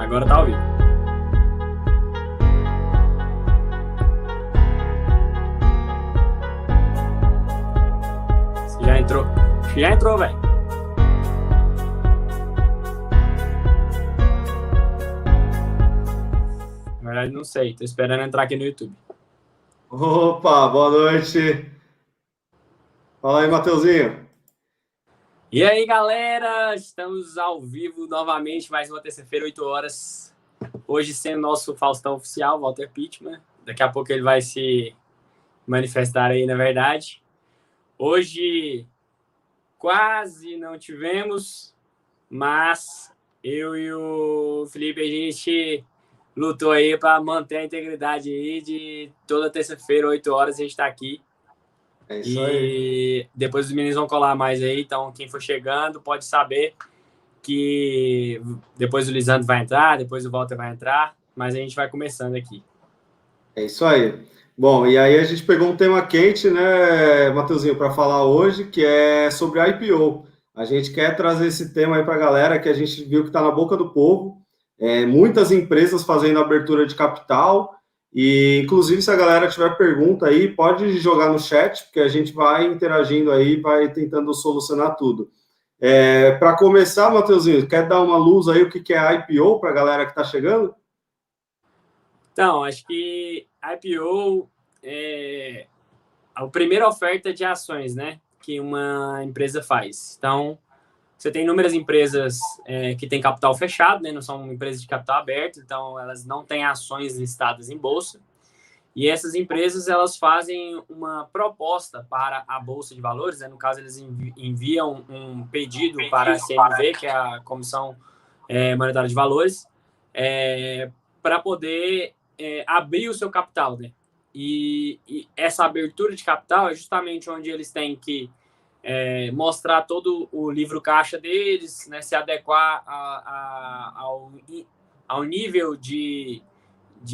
Agora tá ao vivo. Você já entrou? Já entrou, velho. Na verdade, não sei. Tô esperando entrar aqui no YouTube. Opa, boa noite. Fala aí, Mateuzinho. E aí, galera? Estamos ao vivo novamente, mais uma terça-feira, 8 horas. Hoje sendo nosso Faustão oficial, Walter Pittman. Daqui a pouco ele vai se manifestar aí, na verdade. Hoje quase não tivemos, mas eu e o Felipe, a gente lutou aí para manter a integridade aí de toda terça-feira, 8 horas, a gente está aqui. É isso aí. E depois os meninos vão colar mais aí, então quem for chegando pode saber que depois o Lisandro vai entrar, depois o Walter vai entrar, mas a gente vai começando aqui. É isso aí. Bom, e aí a gente pegou um tema quente, né, Mateuzinho, para falar hoje, que é sobre IPO. A gente quer trazer esse tema aí para a galera, que a gente viu que está na boca do povo. Muitas empresas fazendo abertura de capital, e inclusive se a galera tiver pergunta aí, pode jogar no chat, porque a gente vai interagindo aí, vai tentando solucionar tudo. Para começar, Mateuzinho, quer dar uma luz aí o que é IPO para a galera que está chegando? Então, acho que IPO é a primeira oferta de ações, né, que uma empresa faz. Então, você tem inúmeras empresas que têm capital fechado, né, não são empresas de capital aberto, então elas não têm ações listadas em bolsa. E essas empresas, elas fazem uma proposta para a Bolsa de Valores, né? No caso, eles enviam um pedido para a CMV, que é a Comissão Monetária de Valores, para poder abrir o seu capital, né? E essa abertura de capital é justamente onde eles têm que mostrar todo o livro caixa deles, né? Se adequar ao nível de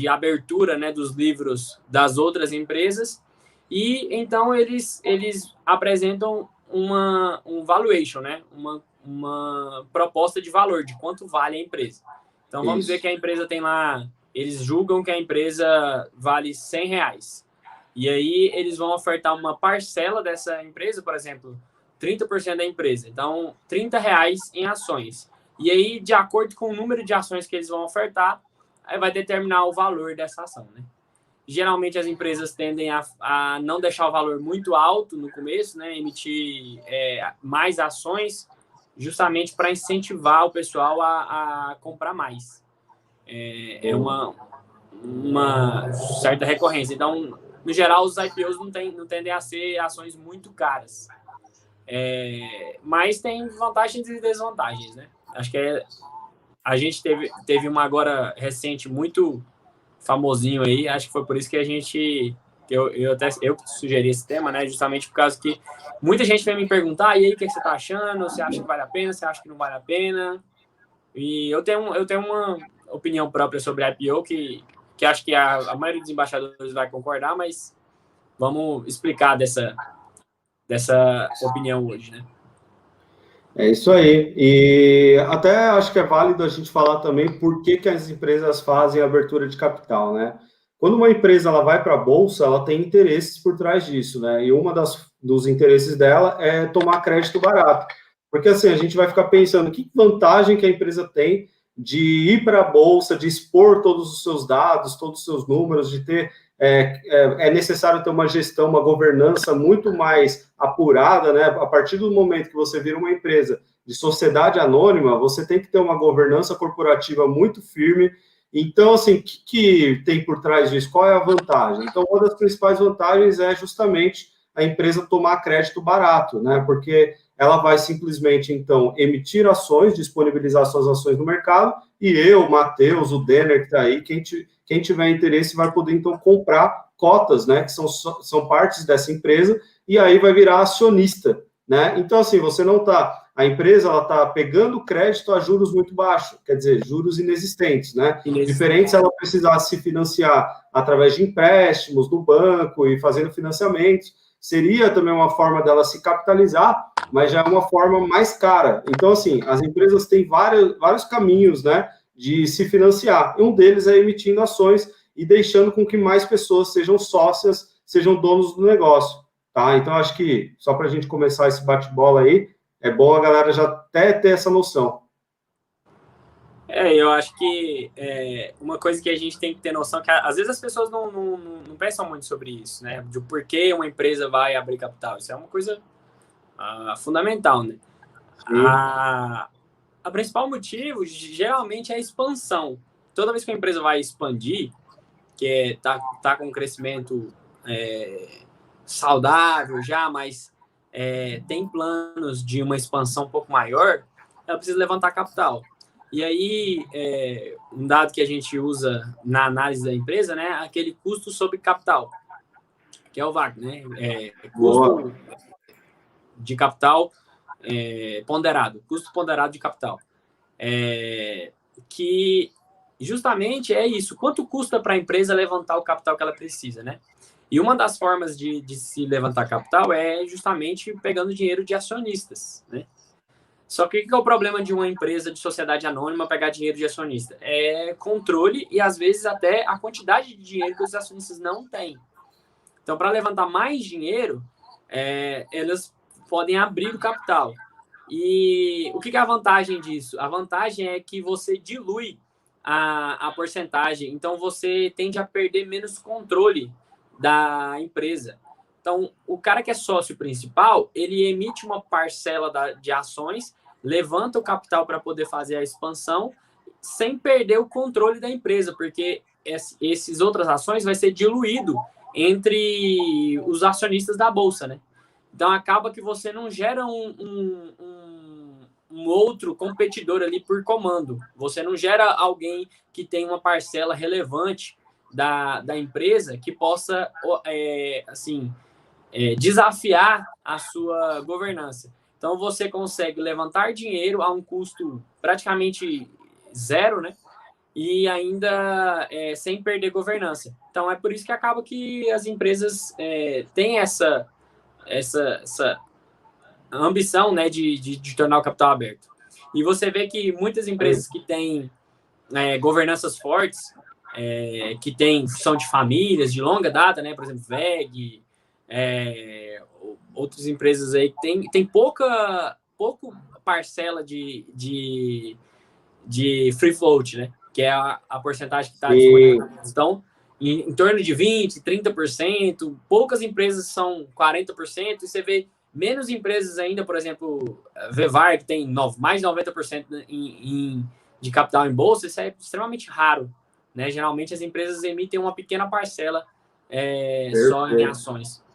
abertura, né, dos livros das outras empresas, e então eles apresentam um valuation, né, uma proposta de valor, de quanto vale a empresa. Então vamos dizer que a empresa tem lá, eles julgam que a empresa vale R$100, e aí eles vão ofertar uma parcela dessa empresa, por exemplo, 30% da empresa, então R$30 em ações. E aí, de acordo com o número de ações que eles vão ofertar, aí vai determinar o valor dessa ação, né? Geralmente as empresas tendem a não deixar o valor muito alto no começo, né? Emitir mais ações, justamente para incentivar o pessoal a comprar mais. É uma certa recorrência. Então, no geral, os IPOs não tendem a ser ações muito caras. Mas tem vantagens e desvantagens, né? Acho que a gente teve uma agora recente muito famosinho aí, acho que foi por isso que eu sugeri esse tema, né, justamente por causa que muita gente vem me perguntar, e aí, o que você tá achando? Você acha que vale a pena? Você acha que não vale a pena? E eu tenho uma opinião própria sobre a IPO que acho que a maioria dos embaixadores vai concordar, mas vamos explicar dessa opinião hoje, né? É isso aí. E até acho que é válido a gente falar também por que as empresas fazem abertura de capital, né? Quando uma empresa ela vai para a bolsa, ela tem interesses por trás disso, né? E uma dos interesses dela é tomar crédito barato. Porque assim, a gente vai ficar pensando que vantagem que a empresa tem de ir para a bolsa, de expor todos os seus dados, todos os seus números, de ter é necessário ter uma gestão, uma governança muito mais apurada, né? A partir do momento que você vira uma empresa de sociedade anônima, você tem que ter uma governança corporativa muito firme. Então, assim, o que tem por trás disso? Qual é a vantagem? Então, uma das principais vantagens é justamente a empresa tomar crédito barato, né? Porque ela vai simplesmente, então, emitir ações, disponibilizar suas ações no mercado, e eu, Matheus, o Denner que está aí, quem tiver interesse vai poder, então, comprar cotas, né, que são partes dessa empresa, e aí vai virar acionista, né? Então, assim, você não está... A empresa, ela está pegando crédito a juros muito baixos, quer dizer, juros inexistentes, né? Diferente se ela precisasse se financiar através de empréstimos no banco e fazendo financiamentos, seria também uma forma dela se capitalizar, mas já é uma forma mais cara. Então, assim, as empresas têm vários caminhos, né, de se financiar. E um deles é emitindo ações e deixando com que mais pessoas sejam sócias, sejam donos do negócio. Tá? Então, acho que, só para a gente começar esse bate-bola aí, é bom a galera já até ter essa noção. Eu acho que uma coisa que a gente tem que ter noção é que às vezes as pessoas não pensam muito sobre isso, né? De por que uma empresa vai abrir capital. Isso é uma coisa fundamental, né? A principal motivo, geralmente, é a expansão. Toda vez que a empresa vai expandir, que tá com um crescimento saudável já, mas tem planos de uma expansão um pouco maior, ela precisa levantar capital. E aí, um dado que a gente usa na análise da empresa, né, é aquele custo sobre capital, que é o VAC, né? Custo de capital ponderado, custo ponderado de capital. Que justamente é isso, quanto custa para a empresa levantar o capital que ela precisa, né? E uma das formas de se levantar capital é justamente pegando dinheiro de acionistas, né? Só que o que é o problema de uma empresa de sociedade anônima pegar dinheiro de acionista? É controle e, às vezes, até a quantidade de dinheiro que os acionistas não têm. Então, para levantar mais dinheiro, elas podem abrir o capital. E o que é a vantagem disso? A vantagem é que você dilui a porcentagem, então você tende a perder menos controle da empresa. Então, o cara que é sócio principal, ele emite uma parcela de ações, levanta o capital para poder fazer a expansão, sem perder o controle da empresa, porque essas outras ações vai ser diluído entre os acionistas da Bolsa, né? Então, acaba que você não gera um outro competidor ali por comando. Você não gera alguém que tem uma parcela relevante da empresa que possa, desafiar a sua governança. Então, você consegue levantar dinheiro a um custo praticamente zero, né? E ainda sem perder governança. Então, é por isso que acaba que as empresas têm essa ambição, né, de tornar o capital aberto. E você vê que muitas empresas que têm governanças fortes, que são de famílias de longa data, né, por exemplo, VEG, outras empresas aí que tem pouca parcela de free float, né, que é a porcentagem que está disponível. Então, em torno de 20%, 30%, poucas empresas são 40%, e você vê menos empresas ainda, por exemplo, Vevar, que tem mais de 90% de capital em bolsa, isso é extremamente raro, né? Geralmente as empresas emitem uma pequena parcela só em ações.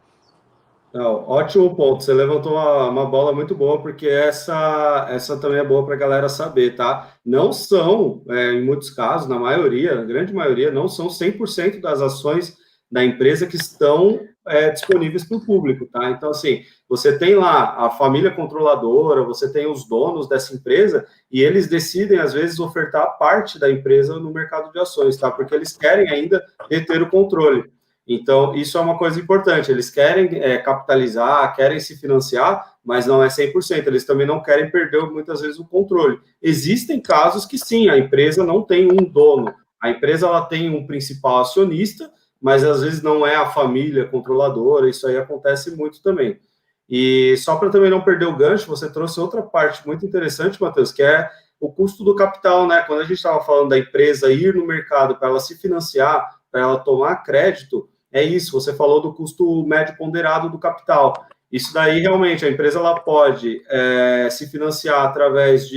Não, ótimo ponto, você levantou uma bola muito boa, porque essa também é boa para a galera saber, tá? Não são, em muitos casos, na maioria, na grande maioria, não são 100% das ações da empresa que estão disponíveis para o público, tá? Então, assim, você tem lá a família controladora, você tem os donos dessa empresa, e eles decidem, às vezes, ofertar parte da empresa no mercado de ações, tá? Porque eles querem ainda reter o controle. Então, isso é uma coisa importante. Eles querem capitalizar, querem se financiar, mas não é 100%. Eles também não querem perder, muitas vezes, o controle. Existem casos que, sim, a empresa não tem um dono. A empresa ela tem um principal acionista, mas, às vezes, não é a família controladora. Isso aí acontece muito também. E só para também não perder o gancho, você trouxe outra parte muito interessante, Matheus, que é o custo do capital, né? Quando a gente estava falando da empresa ir no mercado para ela se financiar, para ela tomar crédito, é isso, você falou do custo médio ponderado do capital. Isso daí, realmente, a empresa ela pode se financiar através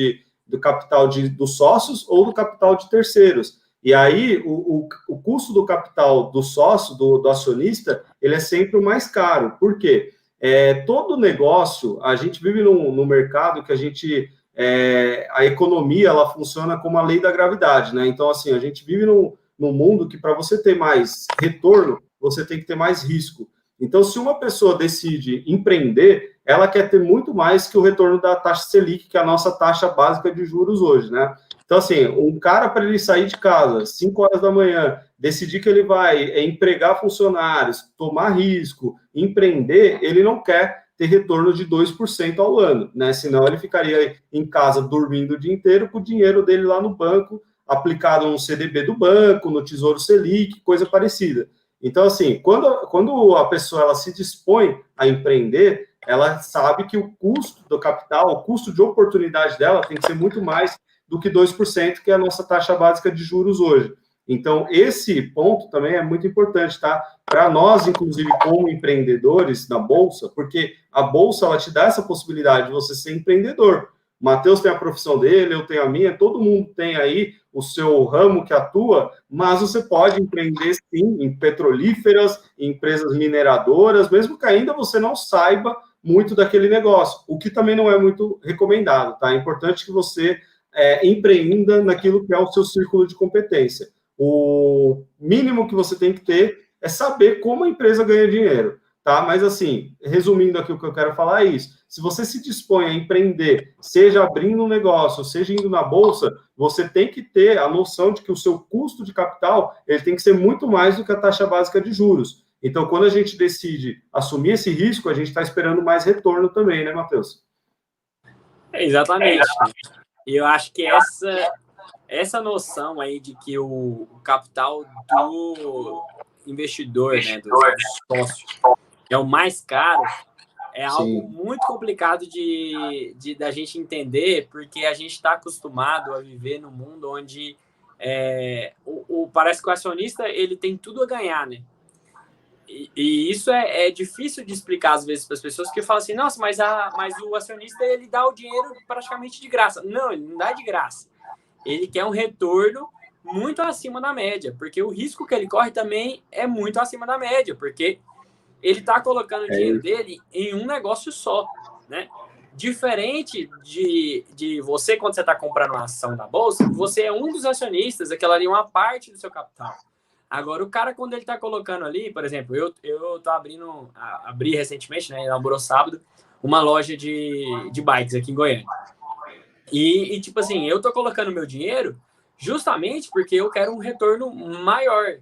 do capital dos sócios ou do capital de terceiros. E aí, o custo do capital do sócio, do acionista, ele é sempre o mais caro. Por quê? Todo negócio, a gente vive num mercado que a economia, ela funciona como a lei da gravidade, né? Então, assim, a gente vive num mundo que, para você ter mais retorno, você tem que ter mais risco. Então, se uma pessoa decide empreender, ela quer ter muito mais que o retorno da taxa Selic, que é a nossa taxa básica de juros hoje, né? Então, assim, um cara, para ele sair de casa, 5 horas da manhã, decidir que ele vai empregar funcionários, tomar risco, empreender, ele não quer ter retorno de 2% ao ano, né? Senão ele ficaria em casa dormindo o dia inteiro com o dinheiro dele lá no banco, aplicado no CDB do banco, no Tesouro Selic, coisa parecida. Então, assim, quando a pessoa ela se dispõe a empreender, ela sabe que o custo do capital, o custo de oportunidade dela tem que ser muito mais do que 2%, que é a nossa taxa básica de juros hoje. Então, esse ponto também é muito importante, tá? Para nós, inclusive, como empreendedores da Bolsa, porque a Bolsa, ela te dá essa possibilidade de você ser empreendedor. O Matheus tem a profissão dele, eu tenho a minha, todo mundo tem aí o seu ramo que atua, mas você pode empreender, sim, em petrolíferas, em empresas mineradoras, mesmo que ainda você não saiba muito daquele negócio, o que também não é muito recomendado, tá? É importante que você empreenda naquilo que é o seu círculo de competência. O mínimo que você tem que ter é saber como a empresa ganha dinheiro, tá? Mas, assim, resumindo aqui o que eu quero falar é isso. Se você se dispõe a empreender, seja abrindo um negócio, seja indo na bolsa, você tem que ter a noção de que o seu custo de capital ele tem que ser muito mais do que a taxa básica de juros. Então, quando a gente decide assumir esse risco, a gente está esperando mais retorno também, né, Matheus? Exatamente. E eu acho que essa noção aí de que o capital do investidor, né, do sócio, é o mais caro, é algo muito complicado da gente entender, porque a gente está acostumado a viver num mundo onde parece que o acionista ele tem tudo a ganhar, né? E isso é difícil de explicar às vezes para as pessoas que falam assim, nossa, mas o acionista ele dá o dinheiro praticamente de graça. Não, ele não dá de graça. Ele quer um retorno muito acima da média, porque o risco que ele corre também é muito acima da média, porque ele está colocando o dinheiro dele em um negócio só, né? Diferente de você, quando você está comprando uma ação da Bolsa, você é um dos acionistas, aquela ali é uma parte do seu capital. Agora, o cara, quando ele está colocando ali, por exemplo, eu tô abri recentemente, né, inaugurou sábado, uma loja de bikes aqui em Goiânia. E tipo assim, eu tô colocando meu dinheiro justamente porque eu quero um retorno maior.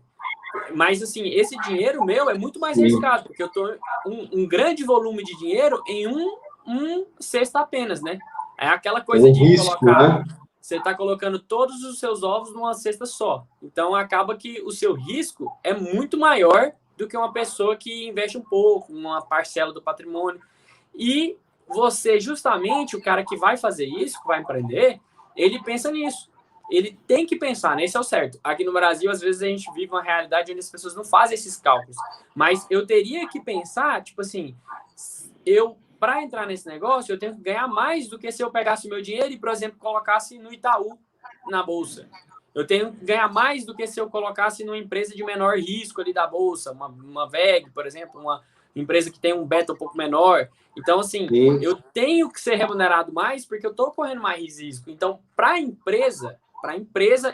Mas, assim, esse dinheiro meu é muito mais arriscado, porque eu tô um grande volume de dinheiro em um cesto apenas, né? É aquela coisa de risco, colocar... né? Você está colocando todos os seus ovos numa cesta só. Então, acaba que o seu risco é muito maior do que uma pessoa que investe um pouco, uma parcela do patrimônio. E você, justamente, o cara que vai fazer isso, que vai empreender, ele pensa nisso. Ele tem que pensar, né? Esse é o certo. Aqui no Brasil, às vezes, a gente vive uma realidade onde as pessoas não fazem esses cálculos. Mas eu teria que pensar, tipo assim, para entrar nesse negócio, eu tenho que ganhar mais do que se eu pegasse o meu dinheiro e, por exemplo, colocasse no Itaú, na Bolsa. Eu tenho que ganhar mais do que se eu colocasse numa empresa de menor risco ali da Bolsa, uma VEG, por exemplo, uma empresa que tem um beta um pouco menor. Então, assim, eu tenho que ser remunerado mais porque eu estou correndo mais risco. Então, para a empresa,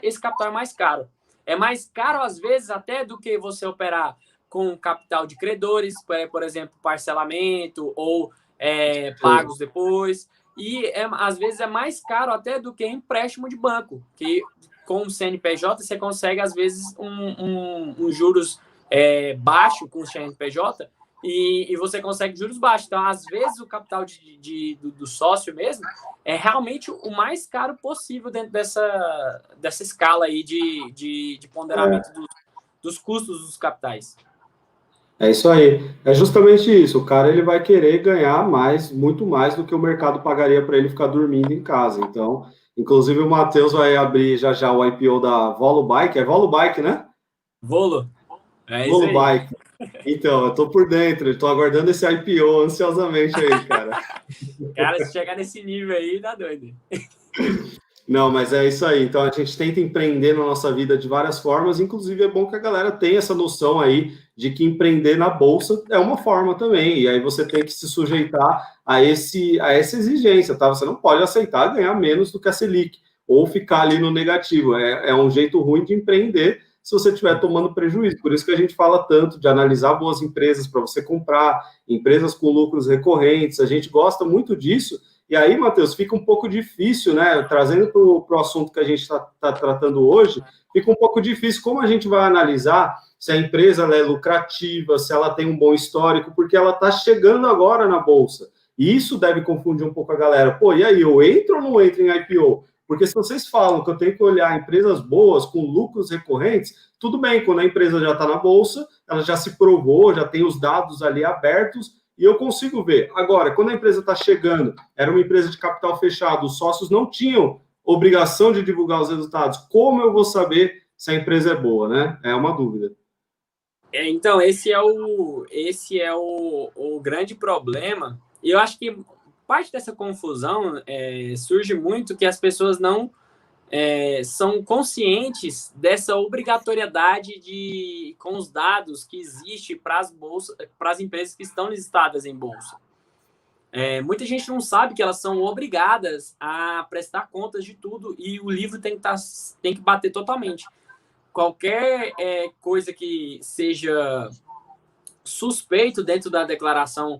esse capital é mais caro. É mais caro, às vezes, até do que você operar com capital de credores, por exemplo, parcelamento ou pagos depois. E, às vezes, é mais caro até do que empréstimo de banco, que com o CNPJ você consegue, às vezes, um juros baixo com o CNPJ e você consegue juros baixos. Então, às vezes, o capital do sócio mesmo é realmente o mais caro possível dentro dessa escala aí de ponderamento dos custos dos capitais. É isso aí. É justamente isso. O cara ele vai querer ganhar mais, muito mais do que o mercado pagaria para ele ficar dormindo em casa. Então, inclusive o Matheus vai abrir já o IPO da Volo Bike. É Volo Bike, né? Volo. É isso Volo aí. Bike. Então, eu tô por dentro. Estou aguardando esse IPO ansiosamente aí, cara. Cara, se chegar nesse nível aí, dá doido. Não, mas é isso aí. Então, a gente tenta empreender na nossa vida de várias formas. Inclusive, é bom que a galera tenha essa noção aí de que empreender na bolsa é uma forma também. E aí você tem que se sujeitar a essa exigência, tá? Você não pode aceitar ganhar menos do que a Selic ou ficar ali no negativo. É um jeito ruim de empreender se você estiver tomando prejuízo. Por isso que a gente fala tanto de analisar boas empresas para você comprar, empresas com lucros recorrentes. A gente gosta muito disso. E aí, Matheus, fica um pouco difícil, né? Trazendo para o assunto que a gente está tratando hoje, fica um pouco difícil como a gente vai analisar se a empresa ela é lucrativa, se ela tem um bom histórico, porque ela está chegando agora na Bolsa. E isso deve confundir um pouco a galera. Pô, e aí, eu entro ou não entro em IPO? Porque se vocês falam que eu tenho que olhar empresas boas, com lucros recorrentes, tudo bem, quando a empresa já está na bolsa, ela já se provou, já tem os dados ali abertos, e eu consigo ver. Agora, quando a empresa está chegando, era uma empresa de capital fechado, os sócios não tinham obrigação de divulgar os resultados. Como eu vou saber se a empresa é boa, né? É uma dúvida. Então, esse é o grande problema. E eu acho que parte dessa confusão surge muito que as pessoas não são conscientes dessa obrigatoriedade com os dados que existe para as empresas que estão listadas em bolsa. Muita gente não sabe que elas são obrigadas a prestar contas de tudo e o livro tem que bater totalmente. Qualquer coisa que seja suspeito dentro da declaração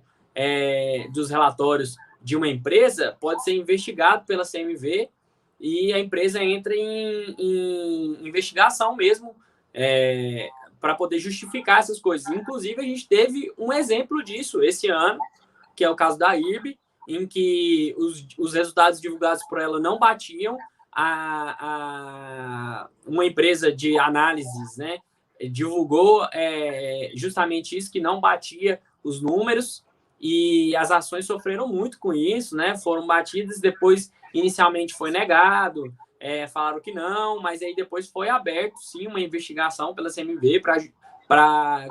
dos relatórios de uma empresa pode ser investigado pela CMV e a empresa entra em investigação mesmo para poder justificar essas coisas. Inclusive, a gente teve um exemplo disso esse ano, que é o caso da IRB, em que os resultados divulgados por ela não batiam uma empresa de análises, né, divulgou justamente isso, que não batia os números, e as ações sofreram muito com isso, né, foram batidas, depois inicialmente foi negado, falaram que não, mas aí depois foi aberto, sim, uma investigação pela CMV para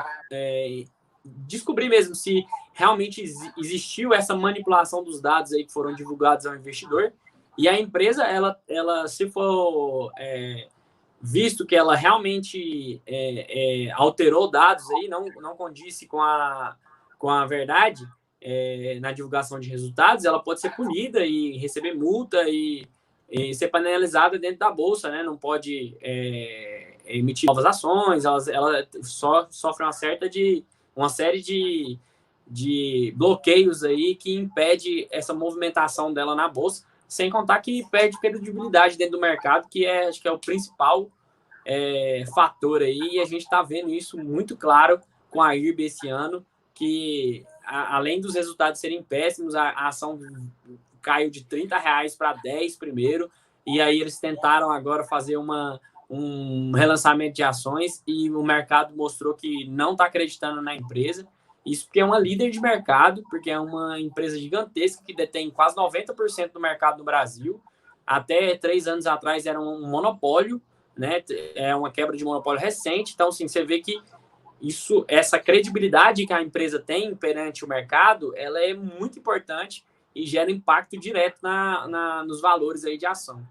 descobrir mesmo se realmente existiu essa manipulação dos dados aí que foram divulgados ao investidor. E a empresa, ela se for visto que ela realmente alterou dados aí, não condisse com a verdade na divulgação de resultados, ela pode ser punida e receber multa e ser penalizada dentro da bolsa, né? Não pode emitir novas ações, ela só sofre uma série de bloqueios aí que impede essa movimentação dela na bolsa, sem contar que perde credibilidade dentro do mercado, que acho que é o principal fator aí, e a gente está vendo isso muito claro com a IRB esse ano, que além dos resultados serem péssimos, a ação caiu de R$30 para 10 primeiro, e aí eles tentaram agora fazer um relançamento de ações, e o mercado mostrou que não está acreditando na empresa. Isso porque é uma líder de mercado, porque é uma empresa gigantesca que detém quase 90% do mercado no Brasil. Até 3 anos atrás era um monopólio, né? É uma quebra de monopólio recente. Então, assim, você vê que essa credibilidade que a empresa tem perante o mercado, ela é muito importante e gera impacto direto nos valores aí de ação.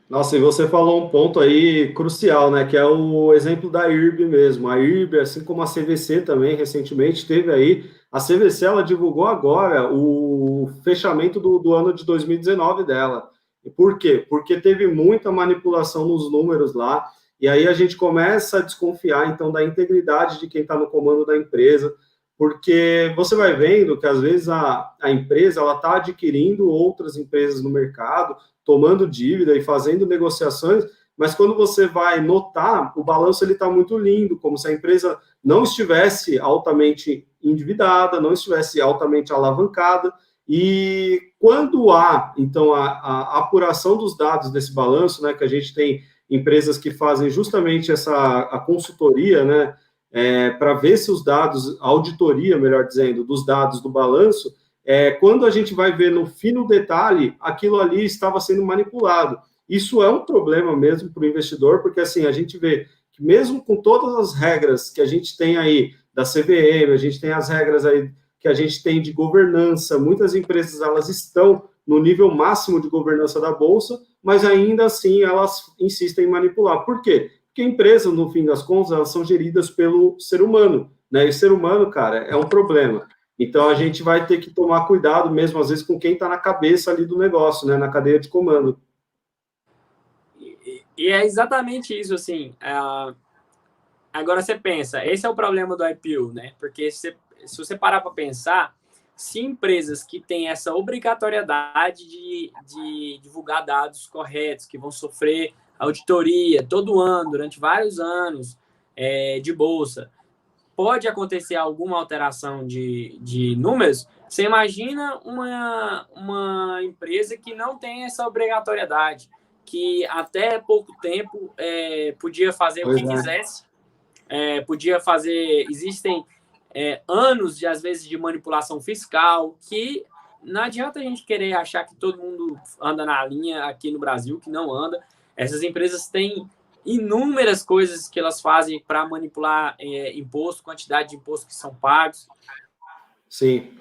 Nossa, e você falou um ponto aí crucial, né? Que é o exemplo da IRB mesmo. A IRB, assim como a CVC também, recentemente teve aí. A CVC, ela divulgou agora o fechamento do ano de 2019 dela. E por quê? Porque teve muita manipulação nos números lá. E aí a gente começa a desconfiar, então, da integridade de quem está no comando da empresa. Porque você vai vendo que, às vezes, a empresa ela está adquirindo outras empresas no mercado, tomando dívida e fazendo negociações, mas quando você vai notar, o balanço está muito lindo, como se a empresa não estivesse altamente endividada, não estivesse altamente alavancada, e quando há, então, a apuração dos dados desse balanço, né, que a gente tem empresas que fazem justamente a consultoria, né, para ver se os dados, a auditoria, melhor dizendo, dos dados do balanço, quando a gente vai ver no fino detalhe, aquilo ali estava sendo manipulado. Isso é um problema mesmo para o investidor, porque assim, a gente vê que mesmo com todas as regras que a gente tem aí da CVM, a gente tem as regras aí que a gente tem de governança, muitas empresas elas estão no nível máximo de governança da Bolsa, mas ainda assim elas insistem em manipular. Por quê? Porque empresas, no fim das contas, elas são geridas pelo ser humano, né? E o ser humano, cara, é um problema. Então, a gente vai ter que tomar cuidado mesmo, às vezes, com quem está na cabeça ali do negócio, né, na cadeia de comando. E é exatamente isso, assim. Agora, você pensa, esse é o problema do IPO, né? Porque se você parar para pensar, se empresas que têm essa obrigatoriedade de divulgar dados corretos, que vão sofrer auditoria todo ano, durante vários anos de bolsa, pode acontecer alguma alteração de números, Você imagina uma empresa que não tem essa obrigatoriedade, que até pouco tempo podia fazer o que quisesse, podia fazer... Existem anos, às vezes, de manipulação fiscal, que não adianta a gente querer achar que todo mundo anda na linha aqui no Brasil, que não anda. Essas empresas têm inúmeras coisas que elas fazem para manipular imposto, quantidade de impostos que são pagos. Sim.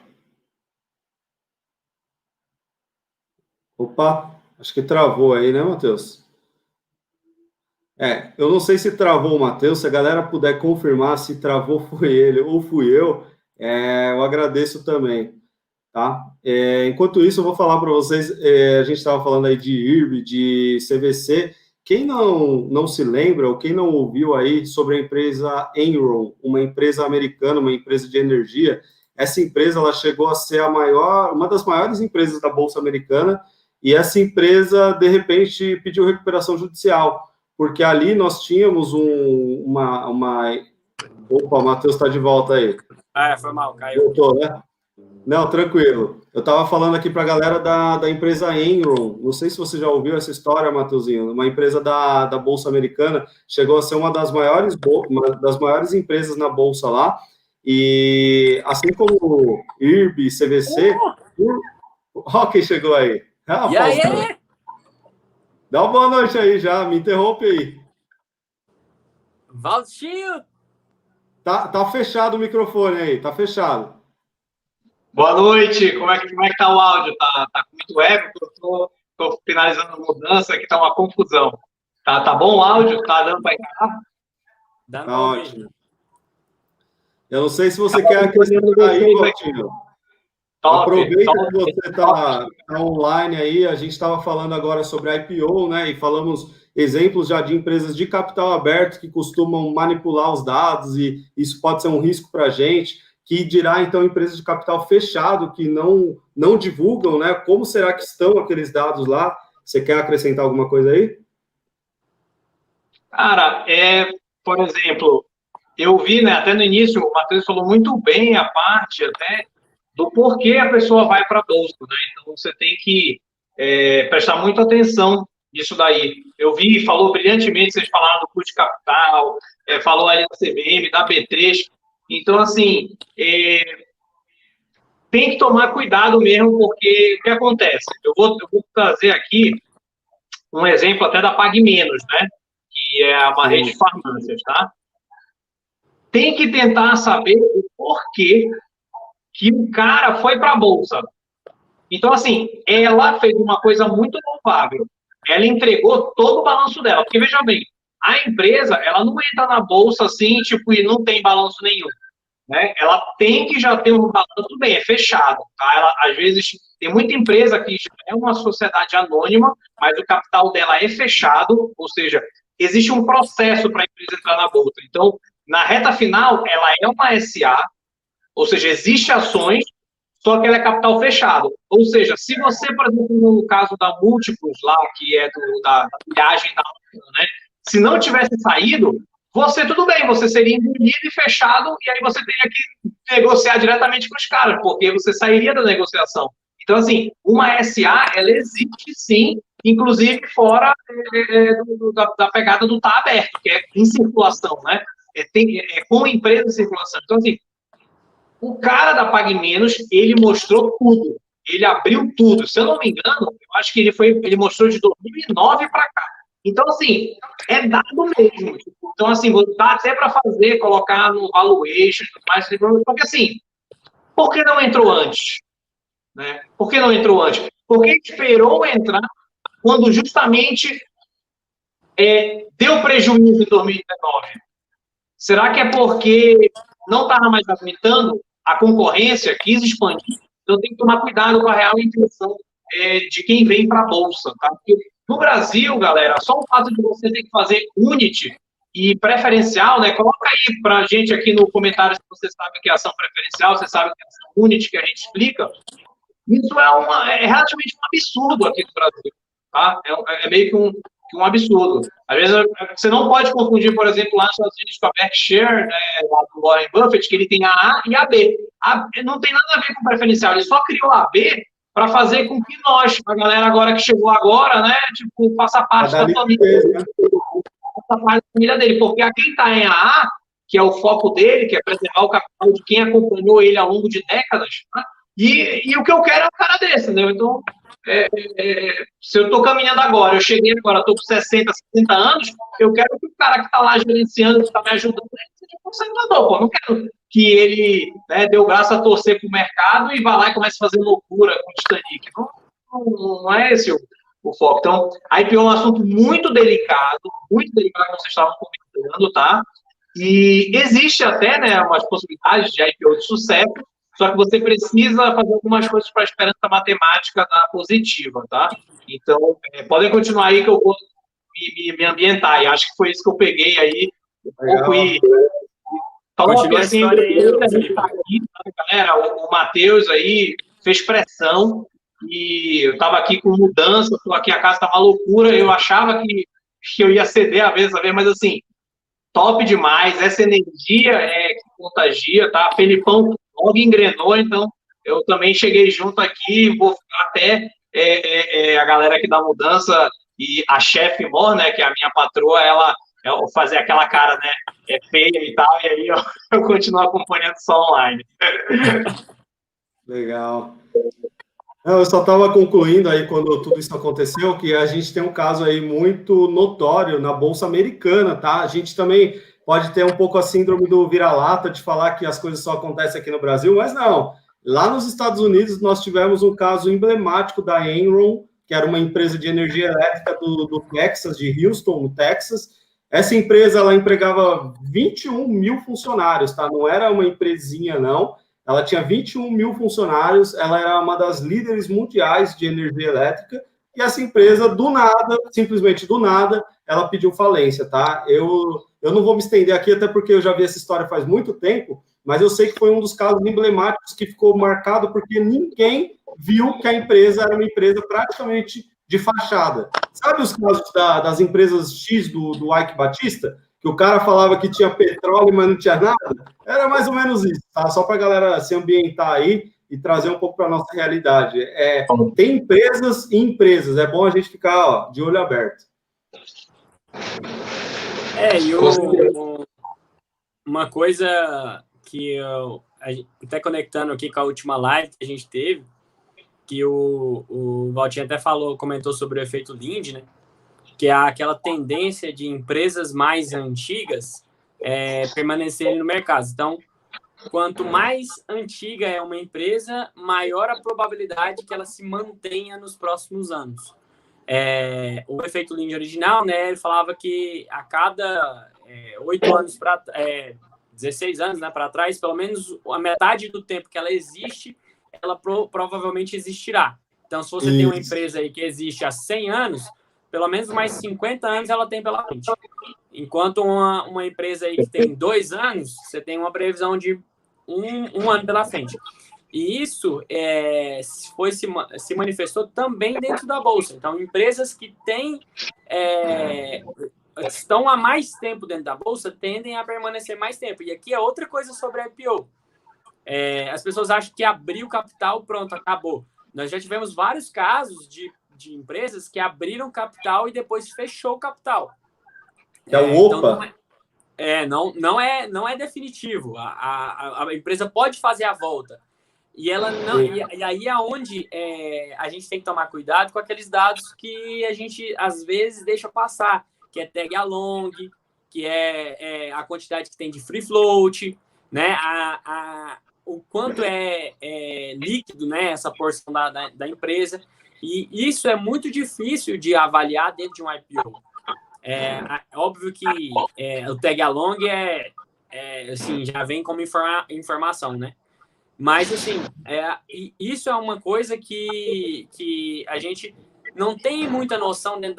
Opa, acho que travou aí, né, Matheus? Eu não sei se travou o Matheus, se a galera puder confirmar se travou foi ele ou fui eu agradeço também, tá? Enquanto isso, eu vou falar para vocês, a gente estava falando aí de IRB, de CVC, quem não se lembra, ou quem não ouviu aí sobre a empresa Enron, uma empresa americana, uma empresa de energia, essa empresa ela chegou a ser uma das maiores empresas da Bolsa Americana, e essa empresa, de repente, pediu recuperação judicial, porque ali nós tínhamos Opa, o Matheus está de volta aí. Foi mal, caiu. Voltou, né? Não, tranquilo. Eu estava falando aqui para a galera da empresa Enron. Não sei se você já ouviu essa história, Matheusinho. Uma empresa da Bolsa Americana chegou a ser uma das maiores empresas na Bolsa lá. E assim como IRB, CVC... Ó, quem chegou aí. E aí? Dá uma boa noite aí já, me interrompe aí. Valtinho! Tá fechado o microfone aí, tá fechado. Boa noite, como é que tá o áudio? Tá com muito eco? Tô finalizando a mudança, aqui tá uma confusão. Tá bom o áudio? Tá dando para encarar? Tá ótimo. Eu não sei se você quer acrescentar aí, Valtinho. Aproveita que você está online aí, a gente estava falando agora sobre IPO, né, e falamos exemplos já de empresas de capital aberto que costumam manipular os dados e isso pode ser um risco para a gente, que dirá, então, empresas de capital fechado que não divulgam, né, como será que estão aqueles dados lá? Você quer acrescentar alguma coisa aí? Cara, por exemplo, eu vi, né, até no início, o Matheus falou muito bem a parte até do porquê a pessoa vai para a bolsa, né? Então, você tem que prestar muita atenção nisso daí. Eu vi, falou brilhantemente, vocês falaram do custo de capital, falou ali da CVM, da B3. Então, assim, tem que tomar cuidado mesmo, porque o que acontece? Eu vou trazer aqui um exemplo até da Pague Menos, né? Que é uma rede de farmácias, tá? Tem que tentar saber o porquê que o cara foi para a bolsa. Então, assim, ela fez uma coisa muito louvável. Ela entregou todo o balanço dela. Porque, veja bem, a empresa, ela não entra na bolsa assim, tipo, e não tem balanço nenhum. Né? Ela tem que já ter um balanço bem, é fechado. Tá? Ela, às vezes, tem muita empresa que já é uma sociedade anônima, mas o capital dela é fechado, ou seja, existe um processo para a empresa entrar na bolsa. Então, na reta final, ela é uma SA, ou seja, existem ações, só que ela é capital fechado. Ou seja, se você, por exemplo, no caso da Múltiplos lá, que é da viagem da né? Se não tivesse saído, você, tudo bem, você seria engolido e fechado, e aí você teria que negociar diretamente com os caras, porque você sairia da negociação. Então, assim, uma SA, ela existe sim, inclusive fora da pegada do tá aberto, que é em circulação, né? Com empresa em circulação. Então, assim, o cara da Pague Menos, ele mostrou tudo. Ele abriu tudo. Se eu não me engano, eu acho que ele mostrou de 2009 para cá. Então, assim, é dado mesmo. Então, assim, dá até para fazer, colocar no valuation, mais, porque, assim, por que não entrou antes? Né? Por que não entrou antes? Porque esperou entrar quando justamente deu prejuízo em 2019. Será que é porque não estava mais aguentando a concorrência, quis expandir? Então tem que tomar cuidado com a real intenção de quem vem para a Bolsa. Tá? Porque no Brasil, galera, só o fato de você ter que fazer Unity e preferencial, né? Coloca aí para a gente aqui no comentário se você sabe que é ação preferencial, você sabe que é ação Unity, que a gente explica. Isso é relativamente um absurdo aqui no Brasil. Tá? É meio que que um absurdo. Às vezes, você não pode confundir, por exemplo, lá nos Estados Unidos com a Berkshire, né, lá do Warren Buffett, que ele tem a A e a B. Não tem nada a ver com preferencial, ele só criou a B para fazer com que nós, a galera agora que chegou agora, né, tipo, faça parte da família, faça parte da família dele, porque a quem está em AA, que é o foco dele, que é preservar o capital de quem acompanhou ele ao longo de décadas, né? E o que eu quero é um cara desse, entendeu? Então, se eu estou caminhando agora, eu cheguei agora, estou com 60, 70 anos, eu quero que o cara que está lá gerenciando, que está me ajudando, seja um conservador, pô. Não quero que ele, né, dê o braço a torcer para o mercado e vá lá e comece a fazer loucura com o Titanic. Não é esse o foco. Então, a IPO é um assunto muito delicado, como vocês estavam comentando, tá? E existe até, né, umas possibilidades de IPO de sucesso, só que você precisa fazer algumas coisas para a esperança matemática da positiva, tá? Então, podem continuar aí que eu vou me ambientar. E acho que foi isso que eu peguei aí um pouco e falou assim, galera, o Matheus aí fez pressão e eu estava aqui com mudança, estou aqui, a casa está uma loucura, eu achava que eu ia ceder a vez, mas assim, top demais, essa energia que contagia, tá? Felipão logo engrenou, então eu também cheguei junto aqui, vou até a galera aqui da mudança e a chefe Mor, né, que é a minha patroa, ela fazer aquela cara, né, feia e tal, e aí eu continuo acompanhando só online. Legal. Eu só estava concluindo aí, quando tudo isso aconteceu, que a gente tem um caso aí muito notório na Bolsa Americana, tá? A gente também pode ter um pouco a síndrome do vira-lata, de falar que as coisas só acontecem aqui no Brasil, mas não. Lá nos Estados Unidos, nós tivemos um caso emblemático da Enron, que era uma empresa de energia elétrica do Texas, de Houston, no Texas. Essa empresa, ela empregava 21 mil funcionários, tá? Não era uma empresinha, não. Ela tinha 21 mil funcionários, ela era uma das líderes mundiais de energia elétrica, e essa empresa, do nada, simplesmente do nada, ela pediu falência, tá? Eu não vou me estender aqui, até porque eu já vi essa história faz muito tempo, mas eu sei que foi um dos casos emblemáticos que ficou marcado porque ninguém viu que a empresa era uma empresa praticamente de fachada. Sabe os casos das empresas X do Ike Batista? Que o cara falava que tinha petróleo, mas não tinha nada? Era mais ou menos isso, tá? Só para a galera se ambientar aí e trazer um pouco para a nossa realidade. Tem empresas e empresas, é bom a gente ficar de olho aberto. Uma coisa que eu até conectando aqui com a última live que a gente teve, que o Valtinho até comentou sobre o efeito Linde, né? Que é aquela tendência de empresas mais antigas permanecerem no mercado. Então, quanto mais antiga é uma empresa, maior a probabilidade que ela se mantenha nos próximos anos. O efeito Linde original, né, ele falava que a cada 8 anos 16 anos, né, para trás, pelo menos a metade do tempo que ela existe, ela provavelmente existirá. Então, se você tem uma empresa aí que existe há 100 anos, pelo menos mais 50 anos ela tem pela frente. Enquanto uma empresa aí que tem 2 anos, você tem uma previsão de um ano pela frente. E isso se manifestou também dentro da Bolsa. Então, empresas que estão há mais tempo dentro da Bolsa tendem a permanecer mais tempo. E aqui é outra coisa sobre a IPO. As pessoas acham que abriu capital, pronto, acabou. Nós já tivemos vários casos de empresas que abriram capital e depois fechou o capital. OPA. Então não é definitivo. A empresa pode fazer a volta. E ela não. E aí é onde a gente tem que tomar cuidado com aqueles dados que a gente às vezes deixa passar, que é tag along, que é a quantidade que tem de free float, né? O quanto é líquido, né? Essa porção da empresa. E isso é muito difícil de avaliar dentro de um IPO. Óbvio que o tag along assim, já vem como informação, né? Mas, assim, isso é uma coisa que a gente não tem muita noção dentro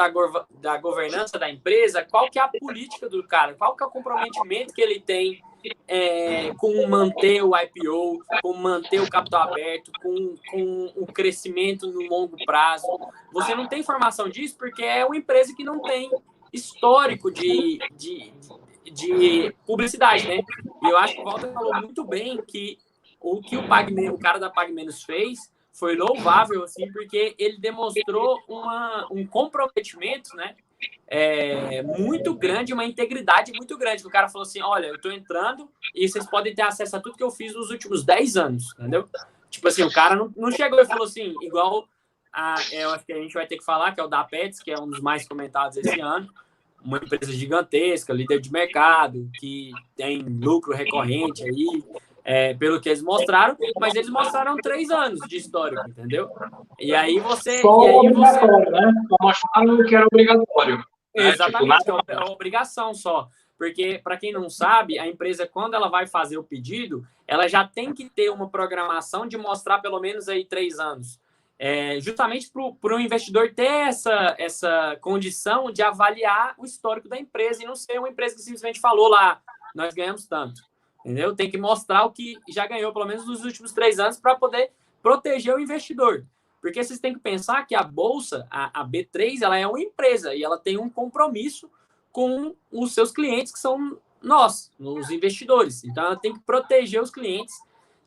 da governança da empresa, qual que é a política do cara, qual que é o comprometimento que ele tem com manter o IPO, com manter o capital aberto, com o crescimento no longo prazo. Você não tem informação disso porque é uma empresa que não tem histórico de publicidade, né? E eu acho que o Walter falou muito bem que o cara da PagMenos fez foi louvável, assim, porque ele demonstrou um comprometimento, né? Muito grande, uma integridade muito grande. O cara falou assim, olha, eu tô entrando e vocês podem ter acesso a tudo que eu fiz nos últimos 10 anos, entendeu? Tipo assim, o cara não chegou e falou assim, igual eu acho que a gente vai ter que falar, que é o da Pets, que é um dos mais comentados esse ano, uma empresa gigantesca, líder de mercado, que tem lucro recorrente aí, pelo que eles mostraram, mas eles mostraram 3 anos de histórico, entendeu? E aí você... Só e aí obrigatório, né? Só mostraram que era obrigatório. Exatamente, tipo, é uma obrigação só. Porque, para quem não sabe, a empresa, quando ela vai fazer o pedido, ela já tem que ter uma programação de mostrar pelo menos aí 3 anos. Justamente para o investidor ter essa condição de avaliar o histórico da empresa e não ser uma empresa que simplesmente falou lá, nós ganhamos tanto. Entendeu? Tem que mostrar o que já ganhou, pelo menos nos últimos 3 anos, para poder proteger o investidor. Porque vocês têm que pensar que a Bolsa, a B3, ela é uma empresa e ela tem um compromisso com os seus clientes, que são nós, os investidores. Então, ela tem que proteger os clientes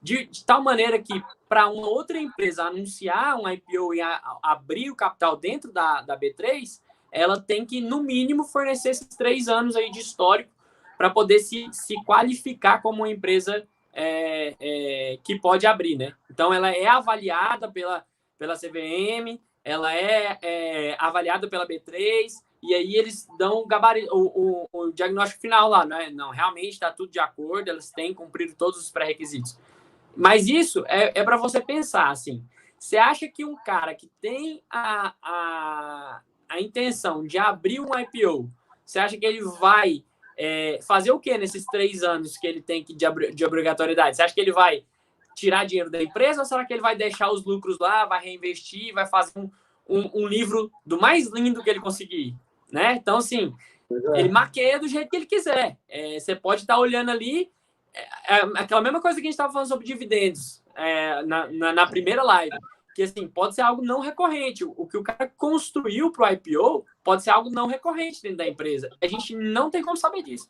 de tal maneira que, para uma outra empresa anunciar um IPO e abrir o capital dentro da B3, ela tem que, no mínimo, fornecer esses 3 anos aí de histórico para poder se qualificar como uma empresa que pode abrir, né? Então, ela é avaliada pela CVM, ela é avaliada pela B3, e aí eles dão o diagnóstico final lá, né? Não, realmente está tudo de acordo, elas têm cumprido todos os pré-requisitos. Mas isso é para você pensar, assim, você acha que um cara que tem a intenção de abrir um IPO, você acha que ele vai fazer o quê nesses 3 anos que ele tem de obrigatoriedade? Você acha que ele vai tirar dinheiro da empresa ou será que ele vai deixar os lucros lá, vai reinvestir, vai fazer um livro do mais lindo que ele conseguir, né? Então, assim, ele maqueia do jeito que ele quiser. Você pode estar olhando ali aquela mesma coisa que a gente estava falando sobre dividendos na primeira live, que assim, pode ser algo não recorrente. O que o cara construiu para o IPO pode ser algo não recorrente dentro da empresa. A gente não tem como saber disso.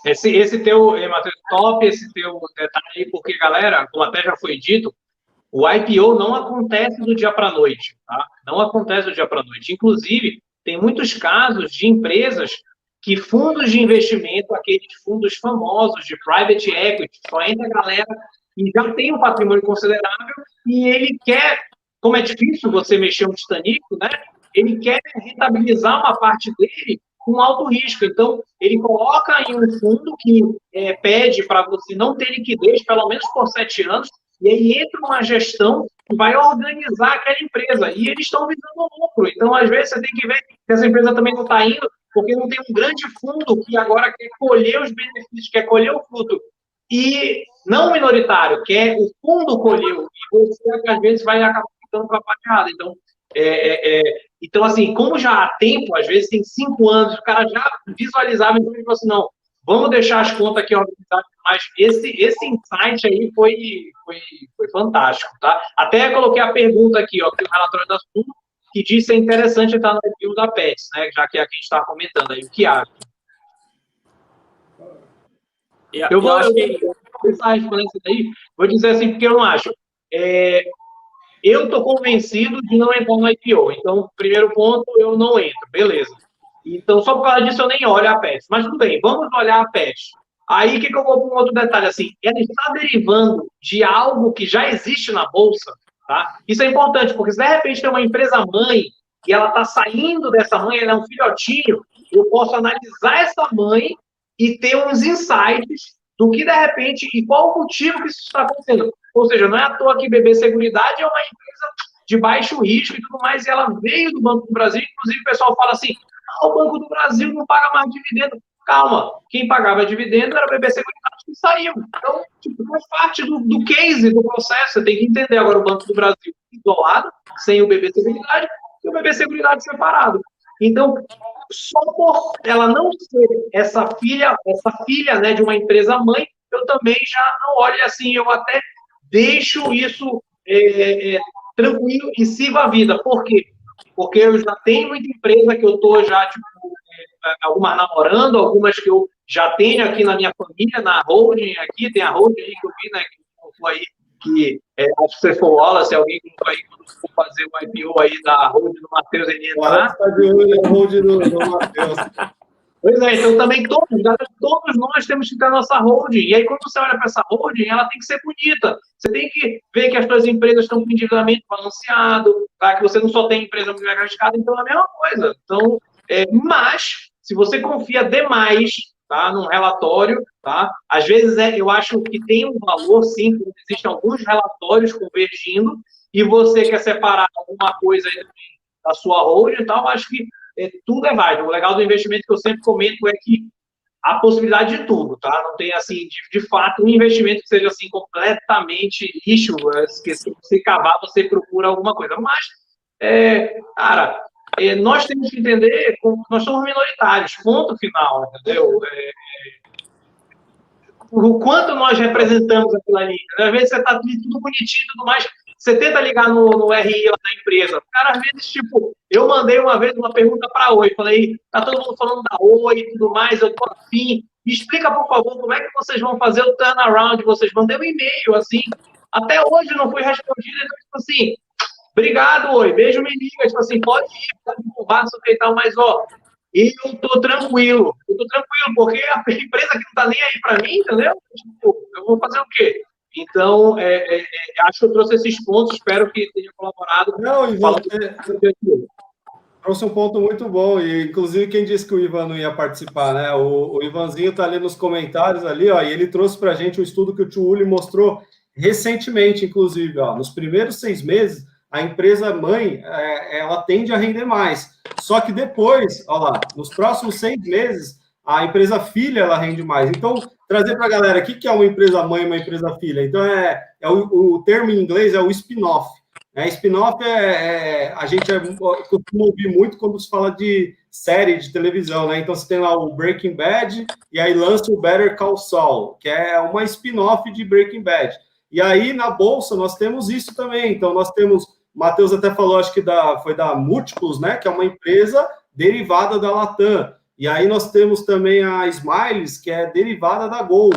Esse teu, Matheus, top esse teu detalhe aí, porque, galera, como até já foi dito, o IPO não acontece do dia para a noite, tá? Não acontece do dia para a noite. Inclusive, tem muitos casos de empresas que fundos de investimento, aqueles fundos famosos de private equity, só entra a galera que já tem um patrimônio considerável e ele quer, como é difícil você mexer um Titanic, né? Ele quer rentabilizar uma parte dele com alto risco. Então, ele coloca em um fundo que pede para você não ter liquidez, pelo menos por 7 anos, e aí entra uma gestão que vai organizar aquela empresa. E eles estão visando lucro. Então, às vezes, você tem que ver que essa empresa também não está indo, porque não tem um grande fundo que agora quer colher os benefícios, quer colher o fruto. E não minoritário, quer o fundo colheu. E você, às vezes, vai acabar ficando com a parte errada. Então, então, assim, como já há tempo, às vezes tem 5 anos, o cara já visualizava, então ele falou assim, não, vamos deixar as contas aqui organizadas, mas esse insight aí foi fantástico, tá? Até coloquei a pergunta aqui, ó, que o relatório da Sul, que diz que é interessante estar no review da Pets, né, já que é a que a gente estava comentando aí, o que acha? Eu vou começar a responder isso daí, vou dizer assim, porque eu não acho. Eu estou convencido de não entrar no IPO. Então, primeiro ponto, eu não entro. Beleza. Então, só por causa disso, eu nem olho a PET. Mas tudo bem, vamos olhar a PET. Aí, o que eu vou para um outro detalhe? Assim, ela está derivando de algo que já existe na Bolsa. Tá? Isso é importante, porque se de repente tem uma empresa mãe e ela está saindo dessa mãe, ela é um filhotinho, eu posso analisar essa mãe e ter uns insights do que, de repente, e qual o motivo que isso está acontecendo. Ou seja, não é à toa que BB Seguridade é uma empresa de baixo risco e tudo mais, e ela veio do Banco do Brasil, inclusive o pessoal fala assim, o Banco do Brasil não paga mais dividendo. Calma, quem pagava dividendo era a BB Seguridade que saiu. Então, tipo, faz parte do case, do processo, você tem que entender agora o Banco do Brasil isolado, sem o BB Seguridade, e o BB Seguridade separado. Então, só por ela não ser essa filha, né, de uma empresa mãe, eu também já não olho assim, eu até deixo isso tranquilo e sigo a vida. Por quê? Porque eu já tenho muita empresa que eu estou já, tipo, algumas namorando, algumas que eu já tenho aqui na minha família, na holding aqui, tem a holding aí que eu vi, né, que colocou aí, que acho que você for Wallace, alguém colocou aí, quando for fazer o IPO aí da holding do Matheus, ele entrar. Está de olho na holding do Matheus. Pois é, então também todos nós temos que ter a nossa holding. E aí, quando você olha para essa holding, ela tem que ser bonita. Você tem que ver que as suas empresas estão com endividamento balanceado, tá? Que você não só tem empresa muito arriscada, então é a mesma coisa. Então, mas, se você confia demais, tá, num relatório, tá? Às vezes eu acho que tem um valor, sim, existem alguns relatórios convergindo, e você quer separar alguma coisa aí da sua holding e tal, eu acho que tudo é válido. O legal do investimento que eu sempre comento é que há possibilidade de tudo, tá? Não tem, assim, de fato, um investimento que seja, assim, completamente lixo, que se você cavar, você procura alguma coisa. Mas, cara, nós temos que entender que nós somos minoritários, ponto final, entendeu? O quanto nós representamos aquilo ali. Às vezes você está tudo bonitinho e tudo mais, você tenta ligar no RI lá da empresa. O cara, às vezes, tipo, eu mandei uma vez uma pergunta para a Oi, falei, tá todo mundo falando da Oi e tudo mais, eu tô afim, me explica, por favor, como é que vocês vão fazer o turnaround, vocês mandei um e-mail, assim, até hoje não fui respondido, tipo assim, obrigado, Oi, beijo, me liga, tipo assim, pode ir, pode empurrar, não sei o que e tal, mas, ó, eu tô tranquilo, porque a empresa que não tá nem aí para mim, entendeu? Tipo, eu vou fazer o quê? Então, acho que eu trouxe esses pontos, espero que tenha colaborado. Não, e você trouxe um ponto muito bom, e inclusive quem disse que o Ivan não ia participar, né? O Ivanzinho está ali nos comentários, ali, ó, e ele trouxe para a gente um estudo que o tio Uli mostrou recentemente, inclusive, ó, nos primeiros 6 meses, a empresa mãe, ela tende a render mais. Só que depois, ó lá, nos próximos 6 meses, a empresa filha, ela rende mais. Então, trazer para a galera, o que é uma empresa mãe e uma empresa filha? Então, o termo em inglês é o spin-off. Spin-off a gente costuma ouvir muito quando se fala de série de televisão, né? Então, você tem lá o Breaking Bad e aí lança o Better Call Saul, que é uma spin-off de Breaking Bad. E aí, na Bolsa, nós temos isso também. Então, nós temos, o Matheus até falou, acho que foi da Múltiplos, né? Que é uma empresa derivada da Latam. E aí nós temos também a Smiles, que é derivada da Gol.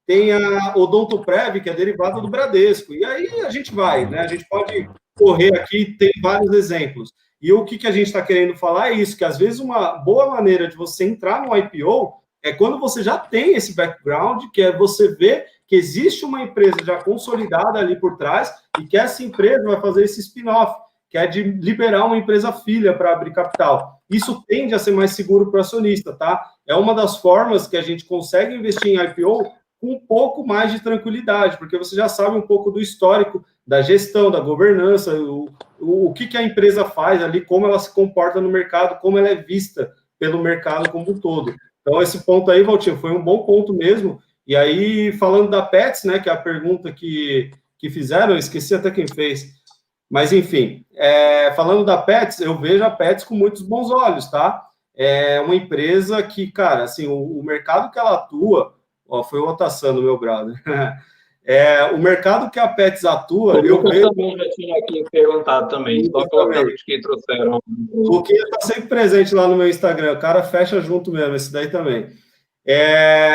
Tem a Odontoprev, que é derivada do Bradesco. E aí a gente vai, né? A gente pode correr aqui, tem vários exemplos. E o que a gente está querendo falar é isso, que às vezes uma boa maneira de você entrar no IPO é quando você já tem esse background, que é você ver que existe uma empresa já consolidada ali por trás e que essa empresa vai fazer esse spin-off, que é de liberar uma empresa filha para abrir capital. Isso tende a ser mais seguro para o acionista, tá? É uma das formas que a gente consegue investir em IPO com um pouco mais de tranquilidade, porque você já sabe um pouco do histórico da gestão, da governança, o que a empresa faz ali, como ela se comporta no mercado, como ela é vista pelo mercado como um todo. Então, esse ponto aí, Valtinho, foi um bom ponto mesmo. E aí, falando da Pets, né, que é a pergunta que fizeram, eu esqueci até quem fez, mas, enfim, falando da Pets, eu vejo a Pets com muitos bons olhos, tá? É uma empresa que, cara, assim, o mercado que ela atua, ó, foi o Otaçano, meu brother, o mercado que a Pets atua, eu vejo... também já tinha aqui perguntado também, só colocando os que trouxeram. O Luquinha está sempre presente lá no meu Instagram, o cara fecha junto mesmo, esse daí também.